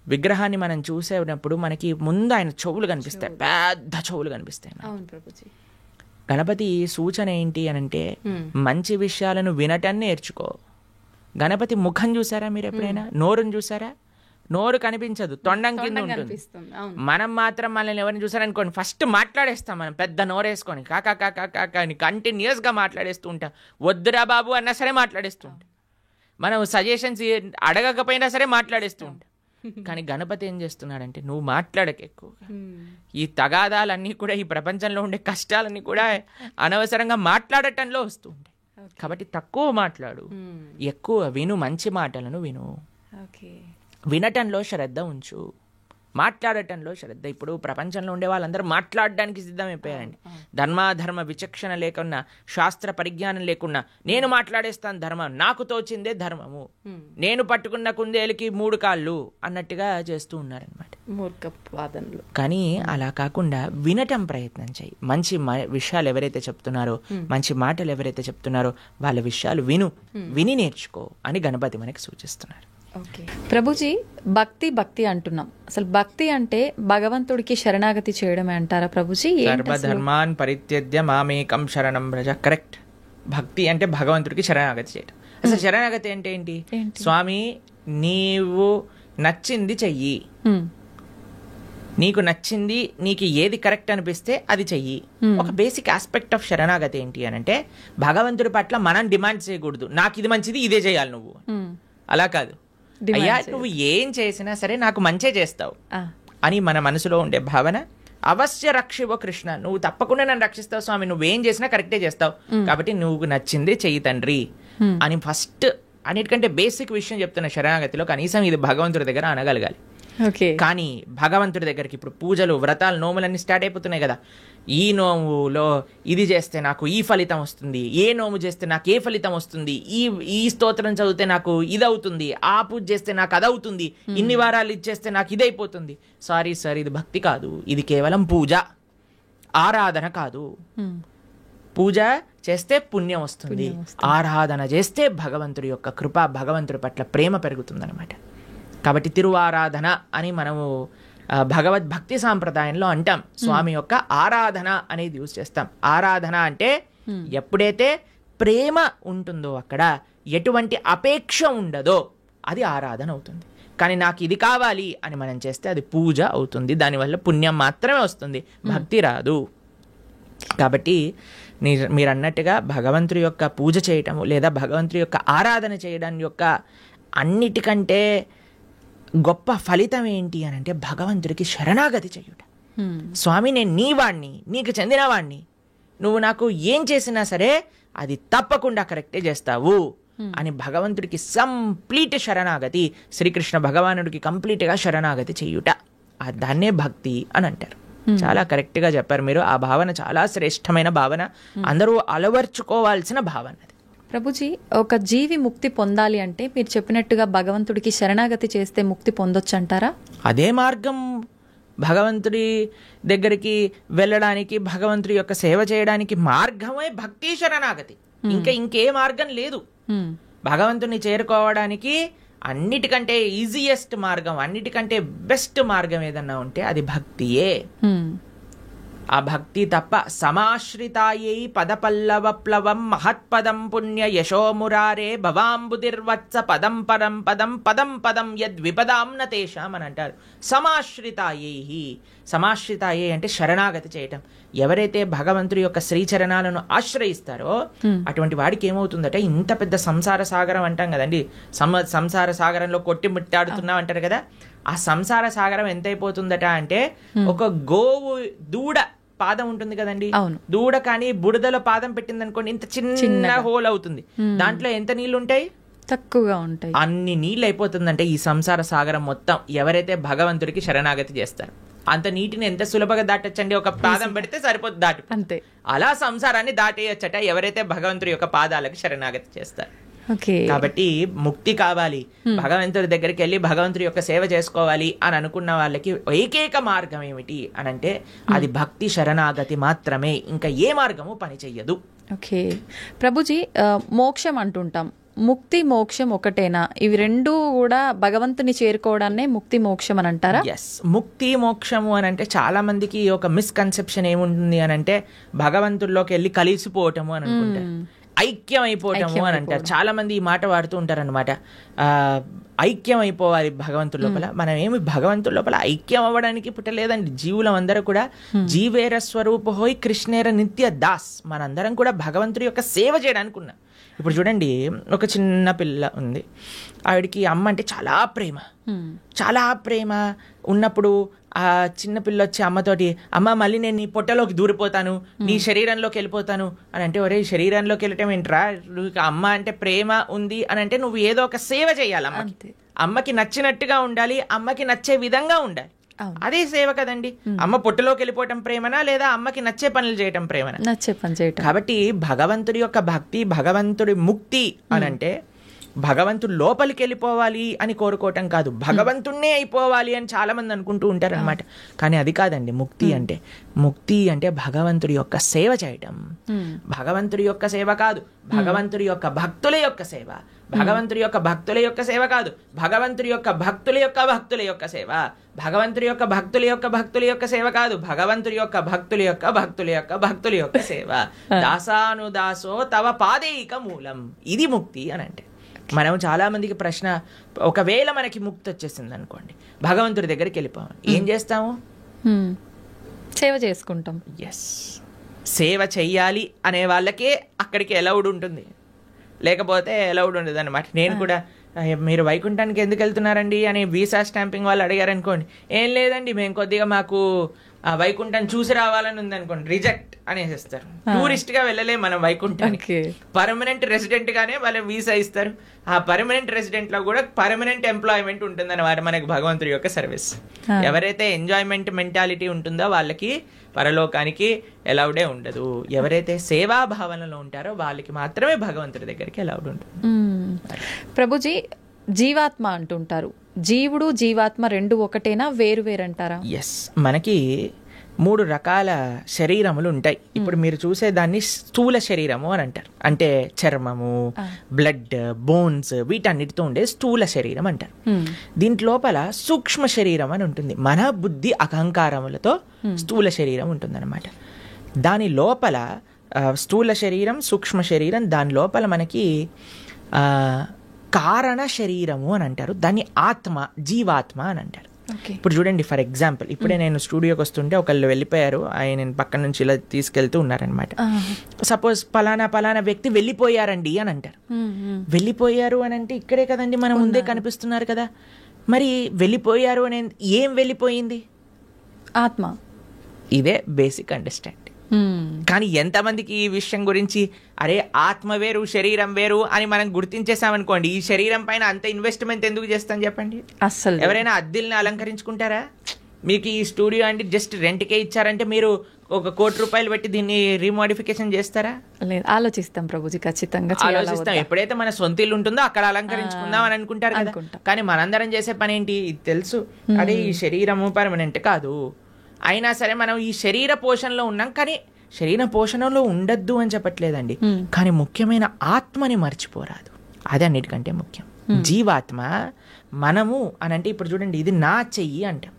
విగ్రహాన్ని మనం చూసేటప్పుడు మనకి ముందు ఆయన చెవులు కనిపిస్తాయి, పెద్ద చెవులు కనిపిస్తాయి. గణపతి సూచన ఏంటి అని అంటే మంచి విషయాలను వినటం నేర్చుకో. గణపతి ముఖం చూసారా మీరు ఎప్పుడైనా? నోరుని చూసారా? నోరు కనిపించదు, తొండం కింద ఉంటుంది. మనం మాత్రం మనల్ని ఎవరిని చూసారనుకోండి ఫస్ట్ మాట్లాడేస్తాం, మనం పెద్ద నోరేసుకొని కాకా కాకా కాకా అని కంటిన్యూస్గా మాట్లాడేస్తూ ఉంటాం. వద్దురా బాబు అన్నా సరే మాట్లాడేస్తూ ఉంటాం, మనం సజెషన్స్ అడగకపోయినా సరే మాట్లాడేస్తూ ఉంటాం. కానీ గణపతి ఏం చేస్తున్నాడంటే నువ్వు మాట్లాడక ఎక్కువగా. ఈ తగాదాలన్నీ కూడా, ఈ ప్రపంచంలో ఉండే కష్టాలన్నీ కూడా అనవసరంగా మాట్లాడటంలో వస్తూ ఉంటాయి. కాబట్టి తక్కువ మాట్లాడు, ఎక్కువ విను, మంచి మాటలను విను, వినటంలో శ్రద్ధ ఉంచు, మాట్లాడటంలో శ్రద్ధ. ఇప్పుడు ప్రపంచంలో ఉండే వాళ్ళందరూ మాట్లాడడానికి సిద్ధమైపోయారండి. ధర్మాధర్మ విచక్షణ లేకున్నా, శాస్త్ర పరిజ్ఞానం లేకున్నా నేను మాట్లాడేస్తాను ధర్మం, నాకు తోచిందే ధర్మము, నేను పట్టుకున్న కుందేలుకి 3 కాళ్ళు అన్నట్టుగా చేస్తూ ఉన్నారనమాట. మూర్ఖవాదనలు. కానీ అలా కాకుండా వినటం ప్రయత్నం చేయి. మంచి విషయాలు ఎవరైతే చెప్తున్నారో, మంచి మాటలు ఎవరైతే చెప్తున్నారో వాళ్ళ విషయాలు విని నేర్చుకో అని గణపతి మనకి సూచిస్తున్నారు. ప్రభుజీ, భక్తి అంటున్నాం, అసలు భక్తి అంటే భగవంతుడికి శరణాగతి చేయడమే అంటారా ప్రభుజీ? సర్వధర్మాన్ పరిత్యజ్య మామేకం శరణం వ్రజ. కరెక్ట్. భక్తి అంటే భగవంతుడికి శరణాగతి చేయడం. అసలు శరణాగతి అంటే ఏంటి? స్వామి నీవు నచ్చింది చెయ్యి, నీకు నచ్చింది, నీకు ఏది కరెక్ట్ అనిపిస్తే అది చెయ్యి. ఒక బేసిక్ ఆస్పెక్ట్ ఆఫ్ శరణాగతి ఏంటి అని అంటే భగవంతుడి పట్ల మనం డిమాండ్ చేయకూడదు, నాకు ఇది మంచిది ఇదే చేయాలి నువ్వు. అలా కాదు, అయ్యా నువ్వు ఏం చేసినా సరే నాకు మంచే చేస్తావు అని మన మనసులో ఉండే భావన. అవశ్య రక్షివో కృష్ణ, నువ్వు తప్పకుండా నన్ను రక్షిస్తావు స్వామి, నువ్వేం చేసినా కరెక్టే చేస్తావు, కాబట్టి నువ్వు నచ్చింది చెయ్యి తండ్రి అని ఫస్ట్ అన్నిటికంటే బేసిక్ విషయం చెప్తున్న శరణాగతిలో కనీసం ఇది భగవంతుడి దగ్గర అనగలగాలి. కానీ భగవంతుడి దగ్గరికి ఇప్పుడు పూజలు, వ్రతాలు, నోములన్నీ స్టార్ట్ అయిపోతున్నాయి కదా. ఈ నోములో ఇది చేస్తే నాకు ఈ ఫలితం వస్తుంది, ఏ నోము చేస్తే నాకు ఏ ఫలితం వస్తుంది, ఈ స్తోత్రం చదివితే నాకు ఇది అవుతుంది, ఆ పూజ చేస్తే నాకు అది అవుతుంది, ఇన్ని వారాలు ఇచ్చేస్తే నాకు ఇది అయిపోతుంది. సారీ సార్, ఇది భక్తి కాదు, ఇది కేవలం పూజ, ఆరాధన కాదు. పూజ చేస్తే పుణ్యం వస్తుంది, ఆరాధన చేస్తే భగవంతుడి యొక్క కృప, భగవంతుడి పట్ల ప్రేమ పెరుగుతుందన్నమాట. కాబట్టి తిరువారాధన అని మనము భగవద్భక్తి సాంప్రదాయంలో అంటాం. స్వామి యొక్క ఆరాధన అనేది యూజ్ చేస్తాం. ఆరాధన అంటే ఎప్పుడైతే ప్రేమ ఉంటుందో, అక్కడ ఎటువంటి అపేక్ష ఉండదో అది ఆరాధన అవుతుంది. కానీ నాకు ఇది కావాలి అని మనం చేస్తే అది పూజ అవుతుంది, దానివల్ల పుణ్యం మాత్రమే వస్తుంది, భక్తి రాదు. కాబట్టి మీరు అన్నట్టుగా భగవంతుడి యొక్క పూజ చేయటము లేదా భగవంతుడి యొక్క ఆరాధన చేయడం యొక్క అన్నిటికంటే గొప్ప ఫలితం ఏంటి అని అంటే భగవంతుడికి శరణాగతి చేయుట. స్వామి నేను నీ వాణ్ణి, నీకు చెందిన వాణ్ణి, నువ్వు నాకు ఏం చేసినా సరే అది తప్పకుండా కరెక్టే చేస్తావు అని భగవంతుడికి కంప్లీట్ శరణాగతి, శ్రీకృష్ణ భగవానుడికి కంప్లీట్గా శరణాగతి చేయుట, దాన్నే భక్తి అని అంటారు. చాలా కరెక్ట్గా చెప్పారు మీరు. ఆ భావన చాలా శ్రేష్టమైన భావన, అందరూ అలవర్చుకోవాల్సిన భావన. ప్రభుజీ, ఒక జీవి ముక్తి పొందాలి అంటే మీరు చెప్పినట్టుగా భగవంతుడికి శరణాగతి చేస్తే ముక్తి పొందొచ్చు అంటారా? అదే మార్గం భగవంతుడి దగ్గరికి వెళ్ళడానికి, భగవంతుడి యొక్క సేవ చేయడానికి మార్గమే భక్తి శరణాగతి. ఇంకే మార్గం లేదు. భగవంతుని చేరుకోవడానికి అన్నిటికంటే ఈజియెస్ట్ మార్గం, అన్నిటికంటే బెస్ట్ మార్గం ఏదన్నా ఉంటే అది భక్తియే. ఆ భక్తి తప్ప సమాశ్రితాయై పదపల్లవప్లవం మహత్పదం పుణ్య యశోమురారే భవాంబుదిర్వత్స పదం పరం పదం పదం పదం యద్విపదాం న తేషాం అని అంటారు. సమాశ్రితాయై అంటే శరణాగతి చేయటం. ఎవరైతే భగవంతుడి యొక్క శ్రీచరణాలను ఆశ్రయిస్తారో అటువంటి వాడికి ఏమవుతుందంటే, ఇంత పెద్ద సంసార సాగరం అంటాం కదండి, సంసార సాగరంలో కొట్టి ముట్టాడుతున్నాం అంటారు కదా, ఆ సంసార సాగరం ఎంత అయిపోతుందట అంటే, ఒక గోవు దూడ పాదం ఉంటుంది కదండి, దూడ కానీ బురదలో పాదం పెట్టింది అనుకోండి, ఇంత చిన్న హోల్ అవుతుంది, దాంట్లో ఎంత నీళ్లు ఉంటాయి? తక్కువగా ఉంటాయి. అన్ని నీళ్ళు అయిపోతుందంటే ఈ సంసార సాగరం మొత్తం ఎవరైతే భగవంతుడికి శరణాగతి చేస్తారు. అంత నీటిని ఎంత సులభంగా దాటొచ్చండి, ఒక పాదం పెడితే సరిపోతుంది, దాటి అంతే. అలా సంసారాన్ని దాటేయచ్చట ఎవరైతే భగవంతుడి యొక్క పాదాలకు శరణాగతి చేస్తారు. కాబట్టి ముక్తి కావాలి, భగవంతుడి దగ్గరికి వెళ్ళి భగవంతుడి యొక్క సేవ చేసుకోవాలి అని అనుకున్న వాళ్ళకి ఏకైక మార్గం ఏమిటి అని అంటే అది భక్తి శరణాగతి మాత్రమే, ఇంకా ఏ మార్గము పని చెయ్యదు. ఓకే ప్రభుజీ, మోక్షం అంటుంటాం, ముక్తి మోక్షం ఒకటేనా? ఇవి రెండు కూడా భగవంతుని చేరుకోవడాన్నే ముక్తి మోక్షం అని అంటారా? ఎస్, ముక్తి మోక్షము అని అంటే చాలా మందికి ఒక మిస్కన్సెప్షన్ ఏముంటుంది అని అంటే భగవంతుల్లోకి వెళ్ళి కలిసిపోవటము అని అనుకుంటారు, ఐక్యం అయిపోవటము అని అంటారు. చాలా మంది ఈ మాట వాడుతూ ఉంటారు అనమాట. ఐక్యం అయిపోవాలి భగవంతుడి లోపల. మనం ఏమి భగవంతుడి లోపల ఐక్యం అవ్వడానికి పుట్టలేదండి. జీవులం అందరూ కూడా జీవేర స్వరూప హోయ్ కృష్ణేర నిత్య దాస్, మనందరం కూడా భగవంతుడి యొక్క సేవ చేయడానికి ఉన్నాం. ఇప్పుడు చూడండి, ఒక చిన్న పిల్ల ఉంది, ఆవిడికి అమ్మ అంటే చాలా ప్రేమ ఉన్నప్పుడు ఆ చిన్న పిల్ల వచ్చి అమ్మతోటి, అమ్మ మళ్ళీ నేను నీ పొట్టలోకి దూరిపోతాను, నీ శరీరంలోకి వెళ్ళిపోతాను అని అంటే, ఒరే శరీరంలోకి వెళ్ళటం ఏంట్రా, అమ్మ అంటే ప్రేమ ఉంది అని అంటే నువ్వు ఏదో ఒక సేవ చేయాలి, అమ్మకి నచ్చినట్టుగా ఉండాలి, అమ్మకి నచ్చే విధంగా ఉండాలి, అదే సేవ కదండి. అమ్మ పొట్టలోకి వెళ్ళిపోవటం ప్రేమనా, లేదా అమ్మకి నచ్చే పనులు చేయటం ప్రేమనా? నచ్చే పని చేయటం. కాబట్టి భగవంతుడి యొక్క భక్తి, భగవంతుడి ముక్తి అని అంటే భగవంతుడు లోపలికి వెళ్ళిపోవాలి అని కోరుకోవటం కాదు, భగవంతుడినే అయిపోవాలి అని చాలా మంది అనుకుంటూ ఉంటారు అనమాట. కానీ అది కాదండి ముక్తి అంటే. ముక్తి అంటే భగవంతుడి యొక్క సేవ చేయటం. భగవంతుడి యొక్క సేవ కాదు, భగవంతుడి యొక్క భక్తుల యొక్క సేవ. భగవంతుడి యొక్క భక్తుల యొక్క సేవ కాదు, భగవంతుడి యొక్క భక్తుల యొక్క భక్తుల యొక్క సేవ. భగవంతుడి యొక్క భక్తుల యొక్క భక్తుల యొక్క సేవ కాదు, భగవంతుడి యొక్క భక్తుల యొక్క భక్తుల యొక్క భక్తుల యొక్క సేవ. దాసానుదాసో తవ పాదేయిక మూలం, ఇది ముక్తి అని అంటే. మనం చాలా మందికి ప్రశ్న, ఒకవేళ మనకి ముక్తి వచ్చేసింది అనుకోండి, భగవంతుడి దగ్గరికి వెళ్ళిపోవాలి, ఏం చేస్తాము? సేవ చేసుకుంటాం. ఎస్, సేవ చెయ్యాలి అనే వాళ్ళకే అక్కడికి అలౌడ్ ఉంటుంది, లేకపోతే అలౌడ్ ఉండదు అనమాట. నేను కూడా, మీరు వైకుంఠానికి ఎందుకు వెళ్తున్నారండి అని వీసా స్టాంపింగ్ వాళ్ళు అడిగారు అనుకోండి, ఏం లేదండి మేము కొద్దిగా మాకు వైకుంఠాన్ని చూసి రావాలని ఉంది అనుకోండి, రిజెక్ట్ అనేసిస్తారు. టూరిస్ట్ గా వెళ్ళలే మనం వైకుంఠానికి, పర్మనెంట్ రెసిడెంట్ గానే వాళ్ళు వీసా ఇస్తారు. ఆ పర్మనెంట్ రెసిడెంట్ లో కూడా పర్మనెంట్ ఎంప్లాయ్మెంట్ ఉంటుంది అన్నమాట మనకి భగవంతుడి యొక్క సర్వీస్. ఎవరైతే ఎంజాయ్మెంట్ మెంటాలిటీ ఉంటుందో వాళ్ళకి పరలోకానికి అలౌడే ఉండదు. ఎవరైతే సేవా భావనలో ఉంటారో వాళ్ళకి మాత్రమే భగవంతుడి దగ్గరికి అలౌడ్ ఉంటుంది. ప్రభుజీ, జీవాత్మ అంటుంటారు, జీవుడు జీవాత్మ రెండు ఒకటేనా, వేరు వేరంటారా? ఎస్, మనకి 3 రకాల శరీరములు ఉంటాయి. ఇప్పుడు మీరు చూసే దాన్ని స్థూల శరీరము అని అంటారు. అంటే చర్మము, బ్లడ్, బోన్స్ వీటన్నిటితో ఉండే స్థూల శరీరం అంటారు. దీంట్లోపల సూక్ష్మ శరీరం అని ఉంటుంది. మన బుద్ధి అహంకారములతో స్థూల శరీరం ఉంటుంది అనమాట. దాని లోపల స్థూల శరీరం, సూక్ష్మ శరీరం, దాని లోపల మనకి కారణ శరీరము అని అంటారు. దాన్ని ఆత్మ, జీవాత్మ అని అంటారు. ఇప్పుడు చూడండి, ఫర్ ఎగ్జాంపుల్, ఇప్పుడే నేను స్టూడియోకి వస్తుంటే ఒకళ్ళు వెళ్ళిపోయారు, ఆయన పక్కన నుంచి ఇలా తీసుకెళ్తూ ఉన్నారనమాట. సపోజ్ పలానా వ్యక్తి వెళ్ళిపోయారండి అని అంటారు. వెళ్ళిపోయారు అని అంటే ఇక్కడే కదండి మన ముందే కనిపిస్తున్నారు కదా. మరి వెళ్ళిపోయారు అని ఏం వెళ్ళిపోయింది? ఆత్మ. ఇదే బేసిక్ అండర్స్టాండింగ్. కానీ ఎంతమందికి ఈ విషయం గురించి, అరే ఆత్మ వేరు శరీరం వేరు అని మనం గుర్తించేసామనుకోండి, ఈ శరీరం పైన అంత ఇన్వెస్ట్మెంట్ ఎందుకు చేస్తాం చెప్పండి? అసలు ఎవరైనా అద్దెల్ని అలంకరించుకుంటారా? మీకు ఈ స్టూడియో అంటే జస్ట్ రెంట్కే ఇచ్చారంటే మీరు ఒక 1 కోటి రూపాయలు పెట్టి దీన్ని రీమోడిఫికేషన్ చేస్తారా? లేదు, ఆలోచిస్తాం ప్రభుజీ, ఖచ్చితంగా ఆలోచిస్తాం. ఎప్పుడైతే మన సొంత ఇల్లు ఉంటుందో అక్కడ అలంకరించుకుందాం అని అనుకుంటారు కదా. కానీ మనందరం చేసే పని ఏంటి? ఇది తెలుసు, అదే ఈ శరీరము పర్మనెంట్ కాదు, అయినా సరే మనం ఈ శరీర పోషణలో ఉన్నాం. కానీ శరీర పోషణలో ఉండద్దు అని చెప్పట్లేదండి, కానీ ముఖ్యమైన ఆత్మని మర్చిపోరాదు, అది అన్నిటికంటే ముఖ్యం. జీవాత్మ మనము అని అంటే, ఇప్పుడు చూడండి, ఇది నా చెయ్యి అంటాం,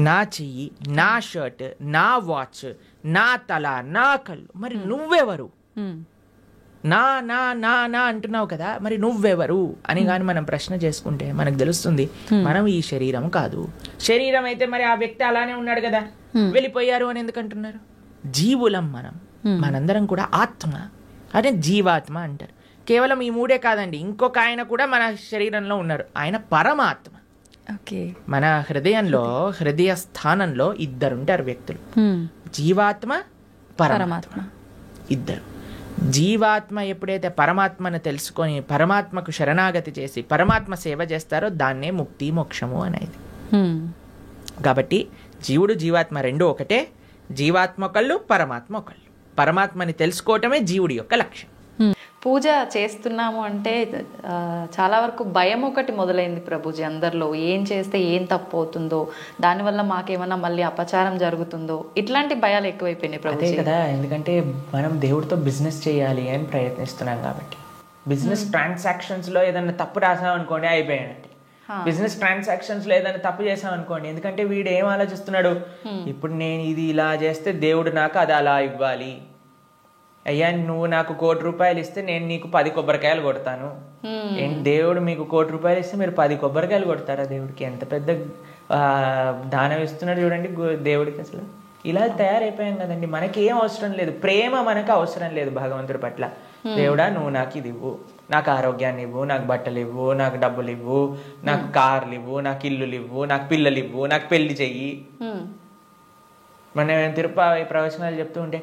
నా చెయ్యి, నా షర్ట్, నా వాచ్, నా తల, నా కళ్ళు, మరి నువ్వెవరు? నా నా నా నా అంటున్నావు కదా, మరి నువ్వెవరు అని కానీ మనం ప్రశ్న చేసుకుంటే మనకు తెలుస్తుంది మనం ఈ శరీరం కాదు. శరీరం అయితే మరి ఆ వ్యక్తి అలానే ఉన్నాడు కదా, వెళ్ళిపోయారు అని ఎందుకు అంటున్నారు? జీవులం మనం, మనందరం కూడా ఆత్మ, అదే జీవాత్మ అంటారు. కేవలం ఈ మూడే కాదండి, ఇంకొక ఆయన కూడా మన శరీరంలో ఉన్నారు, ఆయన పరమాత్మ. మన హృదయంలో, హృదయ స్థానంలో ఇద్దరుంటారు వ్యక్తులు, జీవాత్మ, పరమాత్మ, ఇద్దరు. జీవాత్మ ఎప్పుడైతే పరమాత్మను తెలుసుకొని పరమాత్మకు శరణాగతి చేసి పరమాత్మ సేవ చేస్తారో దాన్నే ముక్తి మోక్షము అనేది. కాబట్టి జీవుడు జీవాత్మ రెండు ఒకటే, జీవాత్మ ఒకళ్ళు, పరమాత్మ ఒకళ్ళు. పరమాత్మని తెలుసుకోవటమే జీవుడి యొక్క లక్ష్యం. పూజ చేస్తున్నాము అంటే చాలా వరకు భయం ఒకటి మొదలైంది ప్రభుజీ అందరిలో. ఏం చేస్తే ఏం తప్పు అవుతుందో, దానివల్ల మాకేమన్నా మళ్ళీ అపచారం జరుగుతుందో, ఇట్లాంటి భయాలు ఎక్కువైపోయినాయి అదే ప్రభుజీ. కదా, ఎందుకంటే మనం దేవుడితో బిజినెస్ చేయాలి అని ప్రయత్నిస్తున్నాం కాబట్టి. బిజినెస్ ట్రాన్సాక్షన్స్ లో ఏదైనా తప్పు రాసాం అనుకోండి అయిపోయానంటే. బిజినెస్ ట్రాన్సాక్షన్స్ లో ఏదైనా తప్పు చేసాం అనుకోండి, ఎందుకంటే వీడు ఏం ఆలోచిస్తున్నాడు, ఇప్పుడు నేను ఇది ఇలా చేస్తే దేవుడు నాకు అది అలా ఇవ్వాలి, అయ్యా నువ్వు నాకు 1 కోటి రూపాయలు ఇస్తే నేను నీకు 10 కొబ్బరికాయలు కొడతాను. ఏంటి, దేవుడు మీకు 1 కోటి రూపాయలు ఇస్తే మీరు 10 కొబ్బరికాయలు కొడతారా? దేవుడికి ఎంత పెద్ద దానం ఇస్తున్నాడు చూడండి దేవుడికి. అసలు ఇలా తయారైపోయాం కదండి. మనకి ఏం అవసరం లేదు, ప్రేమ మనకు అవసరం లేదు భగవంతుడి పట్ల. దేవుడా నువ్వు నాకు ఇది ఇవ్వు, నాకు ఆరోగ్యాన్ని ఇవ్వు, నాకు బట్టలు ఇవ్వు, నాకు డబ్బులు ఇవ్వు, నాకు కార్లు ఇవ్వు, నాకు ఇల్లులు ఇవ్వు, నాకు పిల్లలు ఇవ్వు, నాకు పెళ్లి చెయ్యి. మనం తిరుపతి ప్రవచనాలు చెప్తూ ఉంటే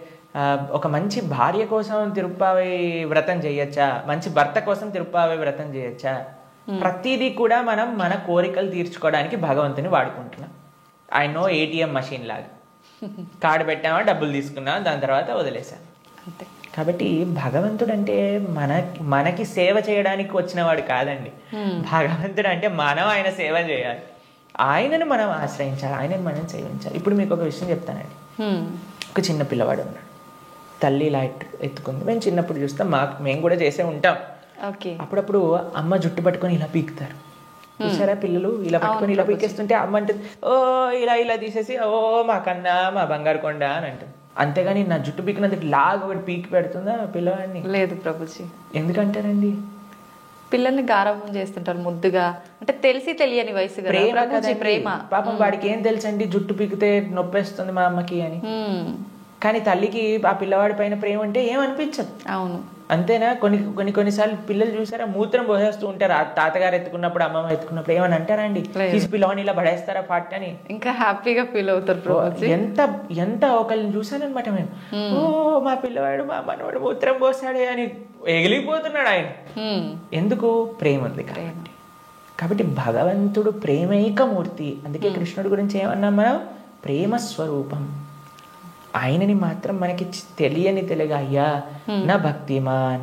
ఒక మంచి భార్య కోసం తిరుప్పావై వ్రతం చేయొచ్చా, మంచి భర్త కోసం తిరుప్పావై వ్రతం చేయొచ్చా? ప్రతిదీ కూడా మనం మన కోరికలు తీర్చుకోవడానికి భగవంతుని వాడుకుంటున్నాం. ఆయన ఏటీఎం మషిన్ లాగా కార్డు పెట్టామా, డబ్బులు తీసుకున్నాం, దాని తర్వాత వదిలేసాం. కాబట్టి భగవంతుడు అంటే మనకి సేవ చేయడానికి వచ్చిన వాడు కాదండి. భగవంతుడు అంటే మనం ఆయన సేవ చేయాలి, ఆయనను మనం ఆశ్రయించాలి, ఆయనను మనం సేవించాలి. ఇప్పుడు మీకు ఒక విషయం చెప్తానండి. ఒక చిన్న పిల్లవాడు ఉన్నాడు, తల్లి ఇలా ఎత్తుకుంది. మేము చిన్నప్పుడు చూస్తాం, మేము కూడా చేసే ఉంటాం. అప్పుడప్పుడు అమ్మ జుట్టు పట్టుకొని ఇలా పీకుతారు చూసారా, పిల్లలు ఇలా పట్టుకొని ఇలా పీకేస్తుంటే అమ్మ అంటుంది ఓ ఇలా ఇలా తీసేసి ఓ మా కన్నా మా బంగారు కొండ అని అంటుంది. అంతేగాని నా జుట్టు పీకినందుకు లాగా ఒకటి పీకి పెడుతుందా పిల్లవాడిని? లేదు ప్రభుజీ. ఎందుకంటారండి? పిల్లల్ని గారాబం చేస్తుంటారు ముద్దుగా, అంటే తెలిసి తెలియని వయసు, ప్రేమ. పాపం వాడికి ఏం తెలుసండి జుట్టు పీకితే నొప్పేస్తుంది మా అమ్మకి అని. కానీ తల్లికి ఆ పిల్లవాడి పైన ప్రేమ అంటే ఏమనిపించదు. అవును, అంతేనా? కొన్నిసార్లు పిల్లలు చూసారా మూత్రం పోసేస్తూ ఉంటారు, ఆ తాతగారు ఎత్తుకున్నప్పుడు అమ్మమ్మ ఎత్తుకున్నప్పుడు ఏమని అంటారా అండి, తీసి పిల్లవాడిని ఇలా పడేస్తారా పాట అని? ఇంకా హ్యాపీగా ఫీల్ అవుతారు. ఎంత ఒకళ్ళని చూసానమాట మేము, ఓ మా పిల్లవాడు మా మనవాడు మూత్రం పోసాడే అని ఎగిలిపోతున్నాడు ఆయన. ఎందుకు? ప్రేమ ఉంది కాబట్టి భగవంతుడు ప్రేమైకమూర్తి. అందుకే కృష్ణుడి గురించి ఏమన్నాం మనం? ప్రేమ స్వరూపం. ఆయనని మాత్రం మనకి తెలియగా, అయ్యా నా భక్తిమాన్,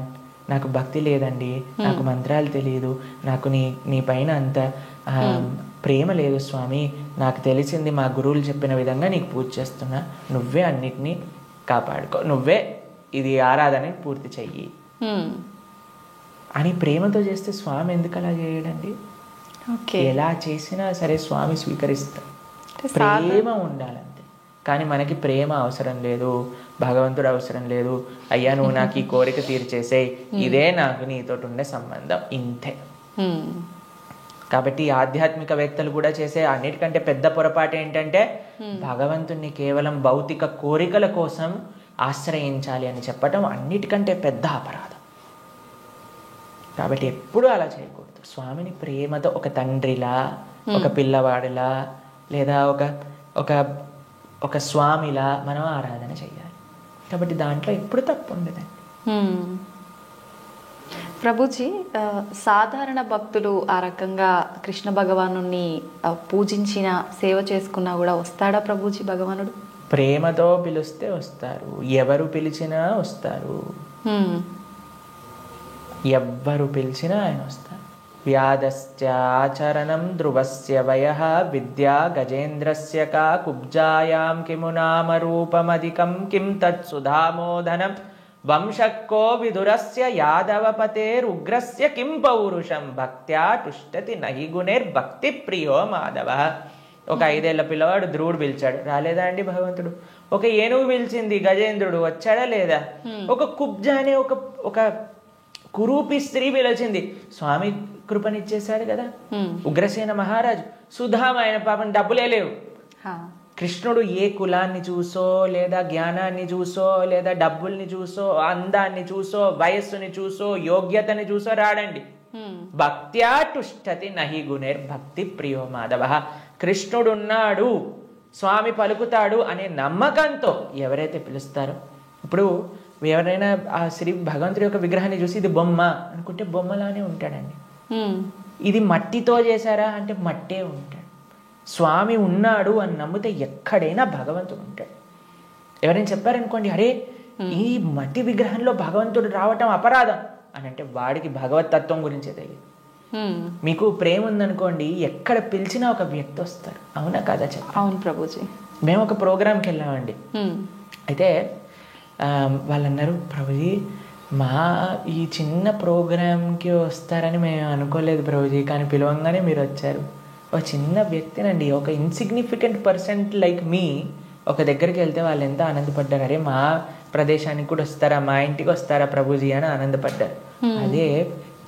నాకు భక్తి లేదండి, నాకు మంత్రాలు తెలియదు, నాకు నీ పైన అంత ప్రేమ లేదు స్వామి, నాకు తెలిసింది మా గురువులు చెప్పిన విధంగా నీకు పూజ చేస్తున్నా, నువ్వే అన్నిటినీ కాపాడుకో, నువ్వే ఇది ఆరాధన పూర్తి చెయ్యి అని ప్రేమతో చేస్తే స్వామి ఎందుకు అలా చేయడండి? ఎలా చేసినా సరే స్వామి స్వీకరిస్తాం. ప్రేమ ఉండాలంతే. కానీ మనకి ప్రేమ అవసరం లేదు, భగవంతుడు అవసరం లేదు. అయ్యా నువ్వు నాకు ఈ కోరిక తీర్చేసేయ్, ఇదే నాకు నీతో ఉండే సంబంధం, ఇంతే. కాబట్టి ఆధ్యాత్మిక వేత్తలు కూడా చేసే అన్నిటికంటే పెద్ద పొరపాటు ఏంటంటే భగవంతుణ్ణి కేవలం భౌతిక కోరికల కోసం ఆశ్రయించాలి అని చెప్పటం అన్నిటికంటే పెద్ద అపరాధం. కాబట్టి ఎప్పుడూ అలా చేయకూడదు. స్వామిని ప్రేమతో ఒక తండ్రిలా, ఒక పిల్లవాడిలా, లేదా ఒక స్వామిలా మనం ఆరాధన చేయాలి. కాబట్టి దాంట్లో ఎప్పుడు తప్పు ఉండదండి. ప్రభుజీ, సాధారణ భక్తులు ఆ రకంగా కృష్ణ భగవాను పూజించిన సేవ చేసుకున్నా కూడా వస్తాడా ప్రభుజీ భగవానుడు? ప్రేమతో పిలిస్తే వస్తారు, ఎవరు పిలిచినా వస్తారు, ఎవ్వరు పిలిచినా ఆయన వస్తారు. వ్యాధశ్చాచరణం ధ్రువస్య వయః విద్యా గజేంద్రస్య కా కుబ్జాయాం కిము నామ రూపమధికం కిం తత్సుధామోదనం వంశక్కో విదురస్య యాదవపతేరుగ్రస్య కిం పౌరుషం భక్త్యా తుష్టతి నహి గుణైర్భక్తి ప్రియో మాధవ. ఒక 5 ఏళ్ల పిల్లవాడు ధ్రువుడు పిలిచాడు, రాలేదా అండి భగవంతుడు? ఒక ఏనుగు పిలిచింది, గజేంద్రుడు వచ్చాడా లేదా? ఒక కుబ్జ అనే ఒక కురూపి స్త్రీ పిలిచింది, స్వామి కృపనిచ్చేశాడు కదా. ఉగ్రసేన మహారాజు, సుధామ, ఆయన పాపం డబ్బులే లేవు. కృష్ణుడు ఏ కులాన్ని చూసో లేదా జ్ఞానాన్ని చూసో లేదా డబ్బుల్ని చూసో అందాన్ని చూసో వయస్సుని చూసో యోగ్యతని చూసో రాడండి. భక్త్యా తుష్టతి నహి గుణేర్ భక్తి ప్రియో మాధవ. కృష్ణుడున్నాడు, స్వామి పలుకుతాడు అనే నమ్మకంతో ఎవరైతే పిలుస్తారో, ఇప్పుడు ఎవరైనా ఆ శ్రీ భగవంతుడి యొక్క విగ్రహాన్ని చూసి ఇది బొమ్మ అనుకుంటే బొమ్మలానే ఉంటాడండి. ఇది మట్టితో చేశారా అంటే మట్టే ఉంటాడు. స్వామి ఉన్నాడు అని నమ్మితే ఎక్కడైనా భగవంతుడు ఉంటాడు. ఎవరైనా చెప్పారనుకోండి, అరే ఈ మట్టి విగ్రహంలో భగవంతుడు రావటం అపరాధం అని అంటే వాడికి భగవత్ తత్వం గురించే తెలియదు. మీకు ప్రేమ ఉందనుకోండి, ఎక్కడ పిలిచినా ఒక వ్యక్తి వస్తారు. అవునా కాదా చెప్పండి? అవును ప్రభుజీ. మేము ఒక ప్రోగ్రామ్కి వెళ్ళామండి. అయితే వాళ్ళు అన్నారు, ప్రభుజీ మా ఈ చిన్న ప్రోగ్రామ్కి వస్తారని మేము అనుకోలేదు ప్రభుజీ, కానీ పిలవంగానే మీరు వచ్చారు. ఒక చిన్న వ్యక్తినండి, ఒక ఇన్సిగ్నిఫికెంట్ పర్సెంట్ లైక్ మీ ఒక దగ్గరికి వెళ్తే వాళ్ళు ఎంత ఆనందపడ్డారు. అరే మా ప్రదేశానికి కూడా వస్తారా, మా ఇంటికి వస్తారా ప్రభుజీ అని ఆనందపడ్డారు. అదే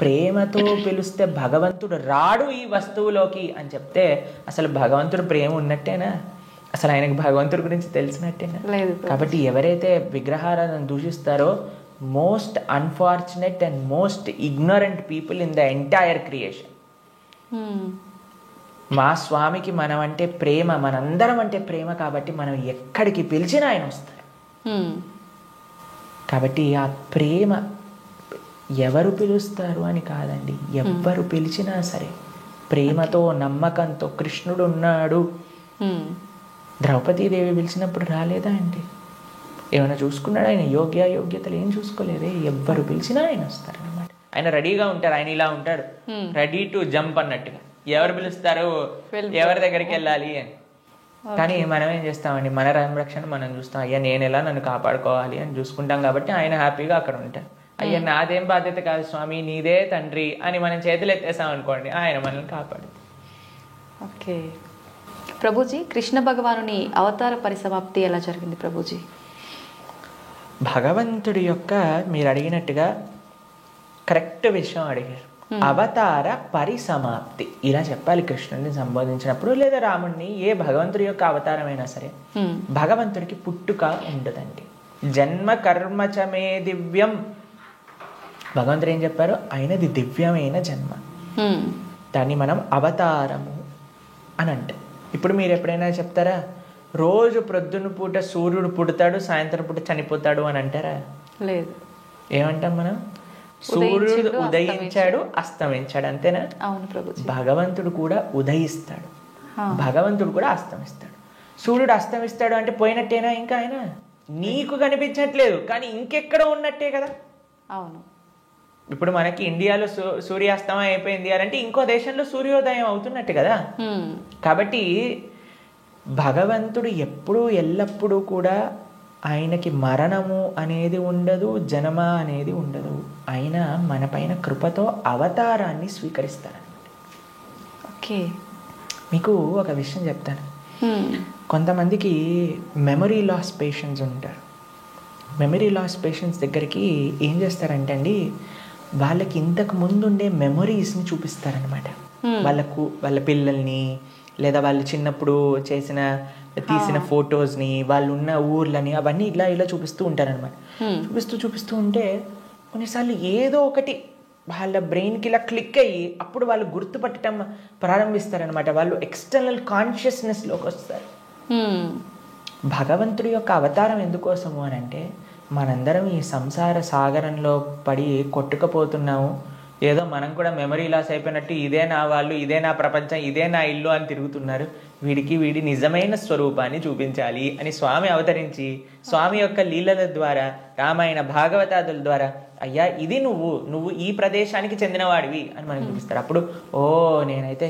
ప్రేమతో పిలిస్తే భగవంతుడు రాడు ఈ వస్తువులోకి అని చెప్తే అసలు భగవంతుడు ప్రేమ ఉన్నట్టేనా? అసలు ఆయనకు భగవంతుడి గురించి తెలిసినట్టేనా? కాబట్టి ఎవరైతే విగ్రహారాధన దూషిస్తారో most unfortunate and most ignorant people in the entire creation. మా స్వామికి మనం అంటే ప్రేమ, మనందరం అంటే ప్రేమ, కాబట్టి మనం ఎక్కడికి పిలిచినా ఆయన వస్తారు. కాబట్టి ఆ ప్రేమ ఎవరు పిలుస్తారు అని కాదండి, ఎవ్వరు పిలిచినా సరే ప్రేమతో నమ్మకంతో కృష్ణుడు ఉన్నాడు. ద్రౌపదీదేవి పిలిచినప్పుడు రాలేదా అండి? ఏమైనా చూసుకున్నాడు ఆయన? యోగ్యతలు ఏం చూసుకోలేదే. ఎవ్వరు పిలిచినా ఆయన వస్తారు అన్నమాట. ఆయన రెడీగా ఉంటారు, ఆయన ఇలా ఉంటాడు, రెడీ టు జంప్ అన్నట్టుగా. ఎవరు పిలుస్తారు, ఎవరి దగ్గరికి వెళ్ళాలి అని. కానీ మనం ఏం చేస్తామండి, మన సంరక్షణ మనం చూస్తాం. అయ్యా నేను ఎలా నన్ను కాపాడుకోవాలి అని చూసుకుంటాం. కాబట్టి ఆయన హ్యాపీగా అక్కడ ఉంటారు. అయ్యా నాదేం బాధ్యత కాదు స్వామి, నీదే తండ్రి అని మనం చేతులు ఎత్తేసాం అనుకోండి, ఆయన మనల్ని కాపాడు. ఓకే ప్రభుజీ, కృష్ణ భగవానుని అవతార పరిసమాప్తి ఎలా జరిగింది ప్రభుజీ? భగవంతుడి యొక్క మీరు అడిగినట్టుగా కరెక్ట్ విషయం అడిగారు. అవతార పరిసమాప్తి ఇలా చెప్పాలి కృష్ణుడిని సంబోధించినప్పుడు, లేదా రాముడిని, ఏ భగవంతుడి యొక్క అవతారమైనా సరే. భగవంతుడికి పుట్టుక ఉండదండి. జన్మ కర్మచమే దివ్యం. భగవంతుడు ఏం చెప్పారు? ఆయనది దివ్యమైన జన్మ. దాన్ని మనం అవతారము అని అంటాం. ఇప్పుడు మీరు ఎప్పుడైనా చెప్తారా, రోజు ప్రొద్దున పూట సూర్యుడు పుడతాడు, సాయంత్రం పూట చనిపోతాడు అని అంటారా? లేదు. ఏమంటాం మనం? సూర్యుడు ఉదయించాడు, అస్తమించాడు, అంతేనా? అవును ప్రభుజీ. భగవంతుడు కూడా ఉదయిస్తాడు, భగవంతుడు కూడా అస్తమిస్తాడు. సూర్యుడు అస్తమిస్తాడు అంటే పోయినట్టేనా? ఇంకా ఆయన నీకు కనిపించట్లేదు, కానీ ఇంకెక్కడ ఉన్నట్టే కదా. అవును. ఇప్పుడు మనకి ఇండియాలో సూర్యాస్తమయం అయిపోయింది అంటే ఇంకో దేశంలో సూర్యోదయం అవుతున్నట్టు కదా. కాబట్టి భగవంతుడు ఎప్పుడూ ఎల్లప్పుడూ కూడా ఆయనకి మరణము అనేది ఉండదు, జనమ అనేది ఉండదు. ఆయన మన పైన కృపతో అవతారాన్ని స్వీకరిస్తారనమాట. ఓకే, మీకు ఒక విషయం చెప్తాను. కొంతమందికి మెమరీ లాస్ పేషెంట్స్ ఉంటారు. మెమరీ లాస్ పేషెంట్స్ దగ్గరికి ఏం చేస్తారంటే అండి, వాళ్ళకి ఇంతకు ముందు ఉండే మెమరీస్ని చూపిస్తారనమాట. వాళ్ళ పిల్లల్ని, లేదా వాళ్ళు చిన్నప్పుడు తీసిన ఫొటోస్ని, వాళ్ళు ఉన్న ఊర్లని, అవన్నీ ఇలా చూపిస్తూ ఉంటారనమాట. చూపిస్తూ ఉంటే కొన్నిసార్లు ఏదో ఒకటి వాళ్ళ బ్రెయిన్కి ఇలా క్లిక్ అయ్యి అప్పుడు వాళ్ళు గుర్తుపట్టడం ప్రారంభిస్తారనమాట. వాళ్ళు ఎక్స్టర్నల్ కాన్షియస్నెస్లోకి వస్తారు. భగవంతుడి యొక్క అవతారం ఎందుకోసము అని అంటే, మనందరం ఈ సంసార సాగరంలో పడి కొట్టుకుపోతున్నాము. ఏదో మనం కూడా మెమరీ లాస్ అయిపోయినట్టు ఇదే నా వాళ్ళు, ఇదే నా ప్రపంచం, ఇదే నా ఇల్లు అని తిరుగుతున్నారు. వీడి నిజమైన స్వరూపాన్ని చూపించాలి అని స్వామి అవతరించి, స్వామి యొక్క లీలల ద్వారా, రామాయణ భాగవతాదుల ద్వారా, అయ్యా ఇది నువ్వు ఈ ప్రదేశానికి చెందినవాడివి అని మనకు చూపిస్తారు. అప్పుడు ఓ నేనైతే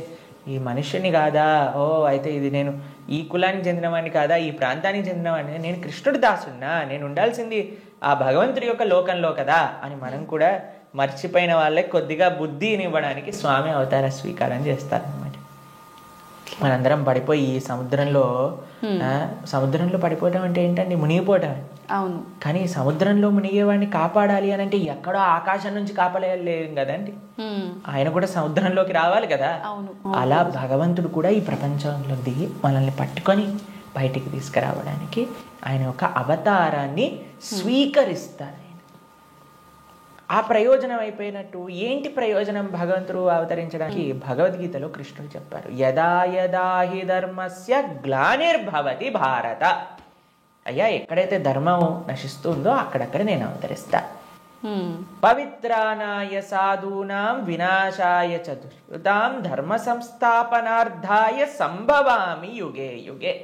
ఈ మనుష్యుని కాదా, ఓ అయితే ఇది నేను ఈ కులానికి చెందినవాడిని కాదా, ఈ ప్రాంతానికి చెందినవాడిని, నేను కృష్ణుడి దాసున్నా, నేను ఉండాల్సింది ఆ భగవంతుడి యొక్క లోకంలో కదా అని మనం కూడా మర్చిపోయిన వాళ్ళకి కొద్దిగా బుద్ధిని ఇవ్వడానికి స్వామి అవతార స్వీకారం చేస్తారనమాట. మనందరం పడిపోయి సముద్రంలో పడిపోవటం అంటే ఏంటండి? మునిగిపోవటం. అవును. కానీ సముద్రంలో మునిగేవాడిని కాపాడాలి అని అంటే ఎక్కడో ఆకాశం నుంచి కాపాడలేదు కదండి, ఆయన కూడా సముద్రంలోకి రావాలి కదా. అలా భగవంతుడు కూడా ఈ ప్రపంచంలో దిగి మనల్ని పట్టుకొని బయటికి తీసుకురావడానికి ఆయన ఒక అవతారాన్ని స్వీకరిస్తారు. ఆ ప్రయోజనం అయిపోయినట్టు ఏంటి ప్రయోజనం భగవంతుడు అవతరించడానికి? భగవద్గీతలో కృష్ణుడు చెప్పారు, యదా యదా హి ధర్మస్య గ్లానిర్భవతి భారత. అయ్యా, ఎక్కడైతే ధర్మం నశిస్తుందో అక్కడక్కడ నేను అవతరిస్తా. పవిత్రానాయ సాధూనాం వినాశాయ చతుష్కృతాం ధర్మ సంస్థాపనార్థాయ సంభవామి యుగే యుగే.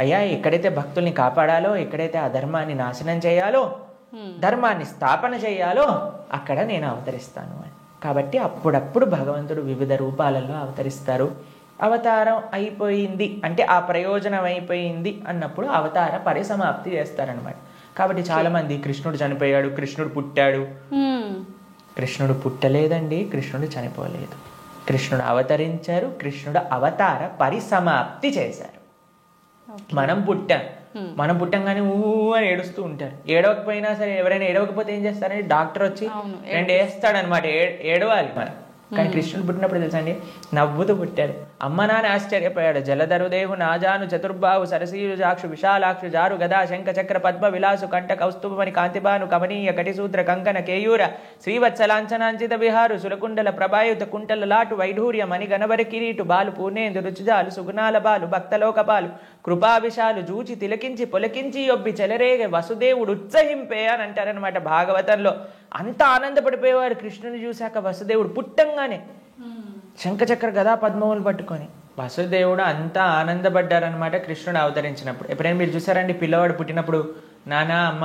అయ్యా, ఎక్కడైతే భక్తుల్ని కాపాడాలో, ఎక్కడైతే అధర్మాన్ని నాశనం చేయాలో, ధర్మాన్ని స్థాపన చేయాలో అక్కడ నేను అవతరిస్తాను అని. కాబట్టి అప్పుడప్పుడు భగవంతుడు వివిధ రూపాలలో అవతరిస్తారు. అవతారం అయిపోయింది అంటే ఆ ప్రయోజనం అయిపోయింది అన్నప్పుడు అవతార పరిసమాప్తి చేస్తారనమాట. కాబట్టి చాలా మంది కృష్ణుడు చనిపోయాడు, కృష్ణుడు పుట్టాడు. కృష్ణుడు పుట్టలేదండి, కృష్ణుడు చనిపోలేదు. కృష్ణుడు అవతరించారు, కృష్ణుడు అవతార పరిసమాప్తి చేశారు. మనం పుట్టంగానే ఊ అని ఏడుస్తూ ఉంటారు. ఏడవకపోయినా సరే, ఎవరైనా ఏడవకపోతే ఏం చేస్తారంటే డాక్టర్ వచ్చి రెండు వేస్తాడనమాట, ఏడవాలి మనం. కానీ కృష్ణుడు పుట్టినప్పుడు తెలుసండి, నవ్వుతూ పుట్టాడు. అమ్మ నాన్న ఆశ్చర్యపోయాడు. జలధరుదేహు నాజాను చతుర్బాహు సరసీలు జాక్షు విశాలాక్షు జారు గదా శంఖ చక్ర పద్మ విలాసు కంఠ కౌస్తుభమని కాంతిబాను కమనీయ కటిసూత్ర కంకణ కేయూర శ్రీవత్సలాంఛనాంచిత విహారు సురకుండల ప్రభాయుత కుంటల లాటు వైఢూర్య మణి గణవరి కిరీటు బాలు పూర్ణేందు రుచిజాలు సుగుణాల బాలు భక్తలోక బాలు కృపావిశాలు జూచి తిలకించి పొలకించి యొబ్బి చెలరేగ వసుదేవుడు ఉత్సహింపే అని అంటారనమాట భాగవతంలో. అంత ఆనందపడిపోయేవాడు కృష్ణుని చూశాక వసుదేవుడు పుట్టంగానే శంఖచక్ర గదా పద్మములు పట్టుకొని. వసుదేవుడు అంతా ఆనందపడ్డారనమాట కృష్ణుడు అవతరించినప్పుడు. ఎప్పుడైనా మీరు చూసారండి పిల్లవాడు పుట్టినప్పుడు నానా అమ్మ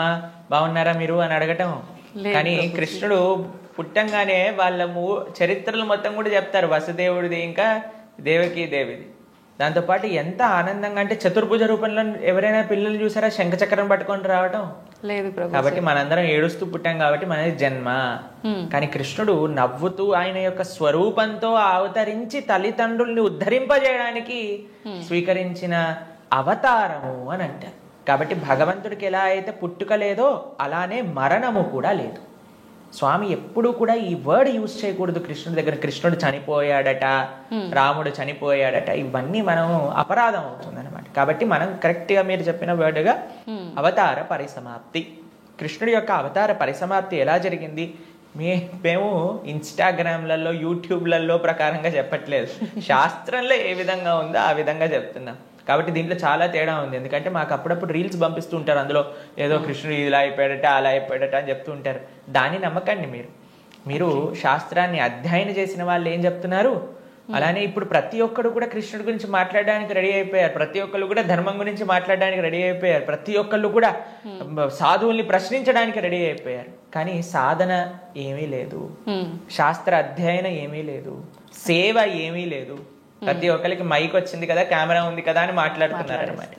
బాగున్నారా మీరు అని అడగటం? కానీ కృష్ణుడు పుట్టంగానే వాళ్ళ చరిత్రలు మొత్తం కూడా చెప్తారు, వసుదేవుడిది ఇంకా దేవకీ దేవిది. దాంతోపాటు ఎంత ఆనందంగా అంటే చతుర్భుజ రూపంలో ఎవరైనా పిల్లలు చూసారా శంఖచక్రం పట్టుకొని రావటం? లేదు. కాబట్టి మనందరం ఏడుస్తూ పుట్టాం కాబట్టి మనది జన్మ. కానీ కృష్ణుడు నవ్వుతూ ఆయన యొక్క స్వరూపంతో అవతరించి తల్లిదండ్రుల్ని ఉద్ధరింపజేయడానికి స్వీకరించిన అవతారము అని అంటారు. కాబట్టి భగవంతుడికి ఎలా అయితే పుట్టుక లేదో అలానే మరణము కూడా లేదు. స్వామి ఎప్పుడు కూడా ఈ వర్డ్ యూజ్ చేయకూడదు కృష్ణుడి దగ్గర. కృష్ణుడు చనిపోయాడట, రాముడు చనిపోయాడట, ఇవన్నీ మనం అపరాధం అవుతుంది అనమాట. కాబట్టి మనం కరెక్ట్ గా మీరు చెప్పిన వర్డ్గా అవతార పరిసమాప్తి. కృష్ణుడి యొక్క అవతార పరిసమాప్తి ఎలా జరిగింది? మేము ఇన్స్టాగ్రామ్లలో యూట్యూబ్లలో ప్రకారంగా చెప్పట్లేదు, శాస్త్రంలో ఏ విధంగా ఉందో ఆ విధంగా చెప్తున్నాం. కాబట్టి దీంట్లో చాలా తేడా ఉంది. ఎందుకంటే మాకు అప్పుడప్పుడు రీల్స్ పంపిస్తూ ఉంటారు, అందులో ఏదో కృష్ణుడు ఇలా అయిపోయాడట అలా అయిపోయాడట అని చెప్తూ ఉంటారు. దాన్ని నమ్మకండి. మీరు శాస్త్రాన్ని అధ్యయనం చేసిన వాళ్ళు ఏం చెప్తున్నారు, అలానే ఇప్పుడు ప్రతి ఒక్కరు కూడా కృష్ణుడి గురించి మాట్లాడడానికి రెడీ అయిపోయారు. ప్రతి ఒక్కరు కూడా ధర్మం గురించి మాట్లాడడానికి రెడీ అయిపోయారు. ప్రతి ఒక్కళ్ళు కూడా సాధువుల్ని ప్రశ్నించడానికి రెడీ అయిపోయారు. కానీ సాధన ఏమీ లేదు, శాస్త్ర అధ్యయనం ఏమీ లేదు, సేవ ఏమీ లేదు. ప్రతి ఒక్కరికి మైక్ వచ్చింది కదా, కెమెరా ఉంది కదా అని మాట్లాడుతున్నారు అనమాట.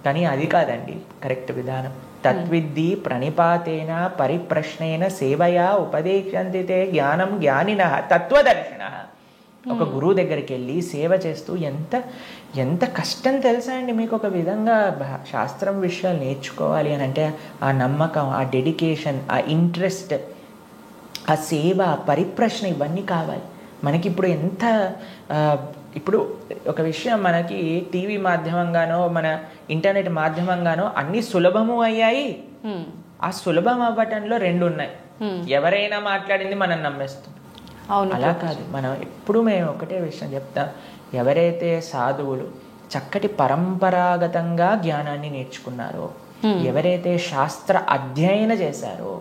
కానీ అది కాదండి కరెక్ట్ విధానం. తద్విద్ధి ప్రణిపాతేన పరిప్రశ్నేన సేవయా ఉపదేశంతితే జ్ఞానం జ్ఞానినః తత్వదర్శిన. ఒక గురువు దగ్గరికి వెళ్ళి సేవ చేస్తూ ఎంత కష్టం తెలుసా అండి మీకు? ఒక విధంగా శాస్త్రం విషయాలు నేర్చుకోవాలి అని అంటే ఆ నమ్మకం, ఆ డెడికేషన్, ఆ ఇంట్రెస్ట్, ఆ సేవ, పరిప్రశ్న ఇవన్నీ కావాలి మనకి. ఇప్పుడు ఒక విషయం మనకి టీవీ మాధ్యమంగానో మన ఇంటర్నెట్ మాధ్యమంగానో అన్ని సులభము అయ్యాయి. ఆ సులభం అవ్వటంలో రెండు ఉన్నాయి. ఎవరైనా మాట్లాడింది మనం నమ్మేస్తాం. అలా కాదు. మనం ఎప్పుడు మేము ఒకటే విషయం చెప్తాం, ఎవరైతే సాధువులు చక్కటి పరంపరాగతంగా జ్ఞానాన్ని నేర్చుకున్నారో, ఎవరైతే శాస్త్ర అధ్యయన చేశారో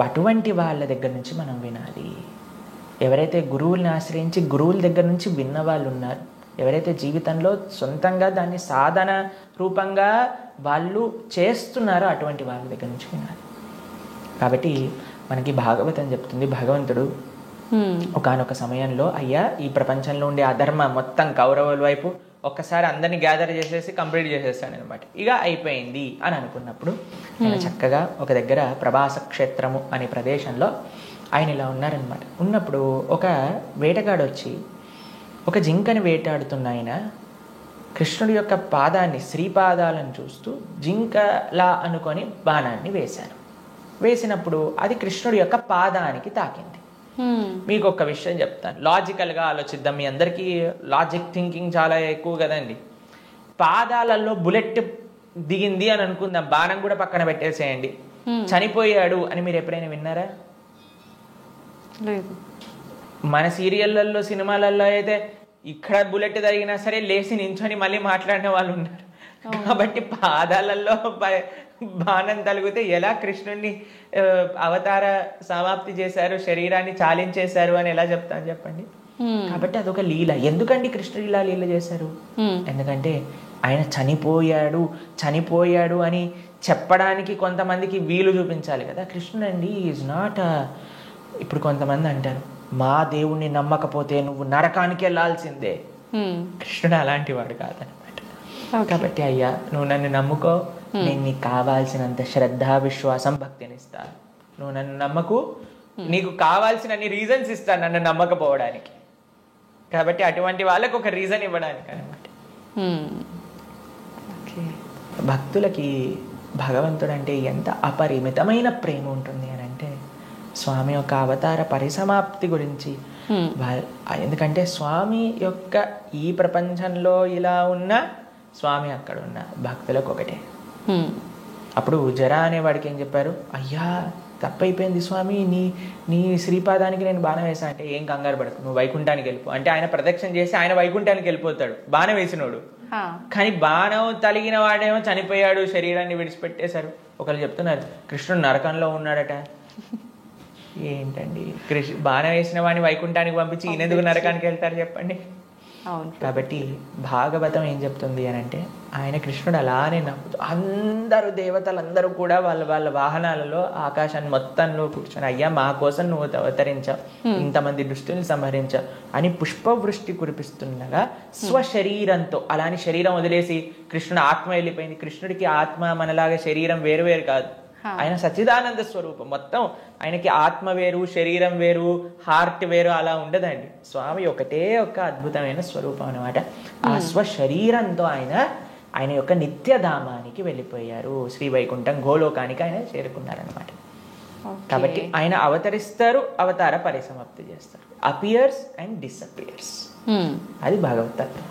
అటువంటి వాళ్ళ దగ్గర నుంచి మనం వినాలి. ఎవరైతే గురువుల్ని ఆశ్రయించి గురువుల దగ్గర నుంచి విన్న వాళ్ళు ఉన్నారు, ఎవరైతే జీవితంలో సొంతంగా దాన్ని సాధన రూపంగా వాళ్ళు చేస్తున్నారో అటువంటి వాళ్ళ దగ్గర నుంచి వినాలి. కాబట్టి మనకి భాగవతం చెప్తుంది, భగవంతుడు ఒకానొక సమయంలో అయ్యా ఈ ప్రపంచంలో ఉండే అధర్మ మొత్తం కౌరవుల వైపు ఒక్కసారి అందరినీ గ్యాదర్ చేసేసి కంప్లీట్ చేసేస్తాడు అనమాట. ఇక అయిపోయింది అని అనుకున్నప్పుడు ఆయన చక్కగా ఒక దగ్గర ప్రభాస క్షేత్రము అనే ప్రదేశంలో ఆయన ఇలా ఉన్నారనమాట. ఉన్నప్పుడు ఒక వేటగాడు వచ్చి ఒక జింకని వేటాడుతున్న ఆయన కృష్ణుడి యొక్క పాదాన్ని, శ్రీపాదాలను చూస్తూ జింకలా అనుకొని బాణాన్ని వేశాను. వేసినప్పుడు అది కృష్ణుడి యొక్క పాదానికి తాకింది. మీకు ఒక విషయం చెప్తాను, లాజికల్గా ఆలోచిద్దాం. మీ అందరికీ లాజిక్ థింకింగ్ చాలా ఎక్కువ కదండి. పాదాలలో బుల్లెట్ దిగింది అని అనుకుందాం, బాణం కూడా పక్కన పెట్టేసేయండి, చనిపోయాడు అని మీరు ఎప్పుడైనా విన్నారా? లేదు. మన సీరియళ్ళల్లో, సినిమాలలో అయితే ఇక్కడ బుల్లెట్ తగినా సరే లేచి నించొని మళ్ళీ మాట్లాడిన వాళ్ళు ఉన్నారు. కాబట్టి పాదాలలో బాణం తలిగితే ఎలా కృష్ణుడిని అవతార సమాప్తి చేశారు, శరీరాన్ని చాలించేశారు అని ఎలా చెప్తాను చెప్పండి? కాబట్టి అదొక లీల. ఎందుకండి కృష్ణుడు ఇలా లీల చేశారు? ఎందుకంటే ఆయన చనిపోయాడు అని చెప్పడానికి కొంతమందికి వీలు చూపించాలి కదా. కృష్ణుడు అండి ఈజ్ నాట్. ఇప్పుడు కొంతమంది అంటారు, మా దేవుణ్ణి నమ్మకపోతే నువ్వు నరకానికి వెళ్ళాల్సిందే. కృష్ణుడు అలాంటి వాడు కాదనమాట. కాబట్టి అయ్యా నువ్వు నన్ను నమ్ముకో, నేను నీకు కావాల్సినంత శ్రద్ధ, విశ్వాసం, భక్తిని ఇస్తాను. నువ్వు నన్ను నమ్మకు, నీకు కావాల్సినన్ని రీజన్స్ ఇస్తాను నన్ను నమ్మకపోవడానికి. కాబట్టి అటువంటి వాళ్ళకు ఒక రీజన్ ఇవ్వడానికి అనమాట. భక్తులకి భగవంతుడు అంటే ఎంత అపరిమితమైన ప్రేమ ఉంటుంది అని అంటే స్వామి యొక్క అవతార పరిసమాప్తి గురించి. ఎందుకంటే స్వామి యొక్క ఈ ప్రపంచంలో ఇలా ఉన్న, స్వామి అక్కడ ఉన్న భక్తులకు ఒకటే. అప్పుడు జరా అనేవాడికి ఏం చెప్పారు? అయ్యా తప్పైపోయింది స్వామి, నీ శ్రీపాదానికి నేను బాణం వేసా అంటే ఏం కంగారు పడకు, నువ్వు వైకుంఠానికి వెళ్ళిపో అంటే ఆయన ప్రదక్షిణ చేసి ఆయన వైకుంఠానికి వెళ్ళిపోతాడు బాణం వేసినోడు. కానీ బాణం తలిగిన వాడేమో చనిపోయాడు, శరీరాన్ని విడిచిపెట్టేశారు. ఒకళ్ళు చెప్తున్నారు కృష్ణుడు నరకంలో ఉన్నాడట. ఏంటండి, బాణం వేసిన వాడిని వైకుంఠానికి పంపించి ఈయనెందుకు నరకానికి వెళ్తారు చెప్పండి? కాబట్టి భాగవతం ఏం చెప్తుంది అని అంటే ఆయన కృష్ణుడు అలానే నమ్ముతూ అందరూ దేవతలందరూ కూడా వాళ్ళ వాహనాలలో ఆకాశాన్ని మొత్తంలో కూర్చొని అయ్యా మా కోసం నువ్వు అవతరించావు, ఇంతమంది దుష్టుల్ని సంహరించావు అని పుష్పవృష్టి కురిపిస్తుండగా స్వశరీరంతో, అలాని శరీరం వదిలేసి కృష్ణుడు ఆత్మ వెళ్ళిపోయింది. కృష్ణుడికి ఆత్మ మనలాగా శరీరం వేరు వేరు కాదు, ఆయన సచ్చిదానంద స్వరూపం. మొత్తం ఆయనకి ఆత్మ వేరు, శరీరం వేరు, హార్ట్ వేరు అలా ఉండదండి. స్వామి ఒకటే ఒక అద్భుతమైన స్వరూపం అనమాట. ఆ స్వశరీరంతో ఆయన యొక్క నిత్యధామానికి వెళ్ళిపోయారు. శ్రీ వైకుంఠం గోలోకానికి ఆయన చేరుకున్నారనమాట. కాబట్టి ఆయన అవతరిస్తారు, అవతార పరిసమాప్తి చేస్తారు. Appears and disappears. అది భగవతత్వం.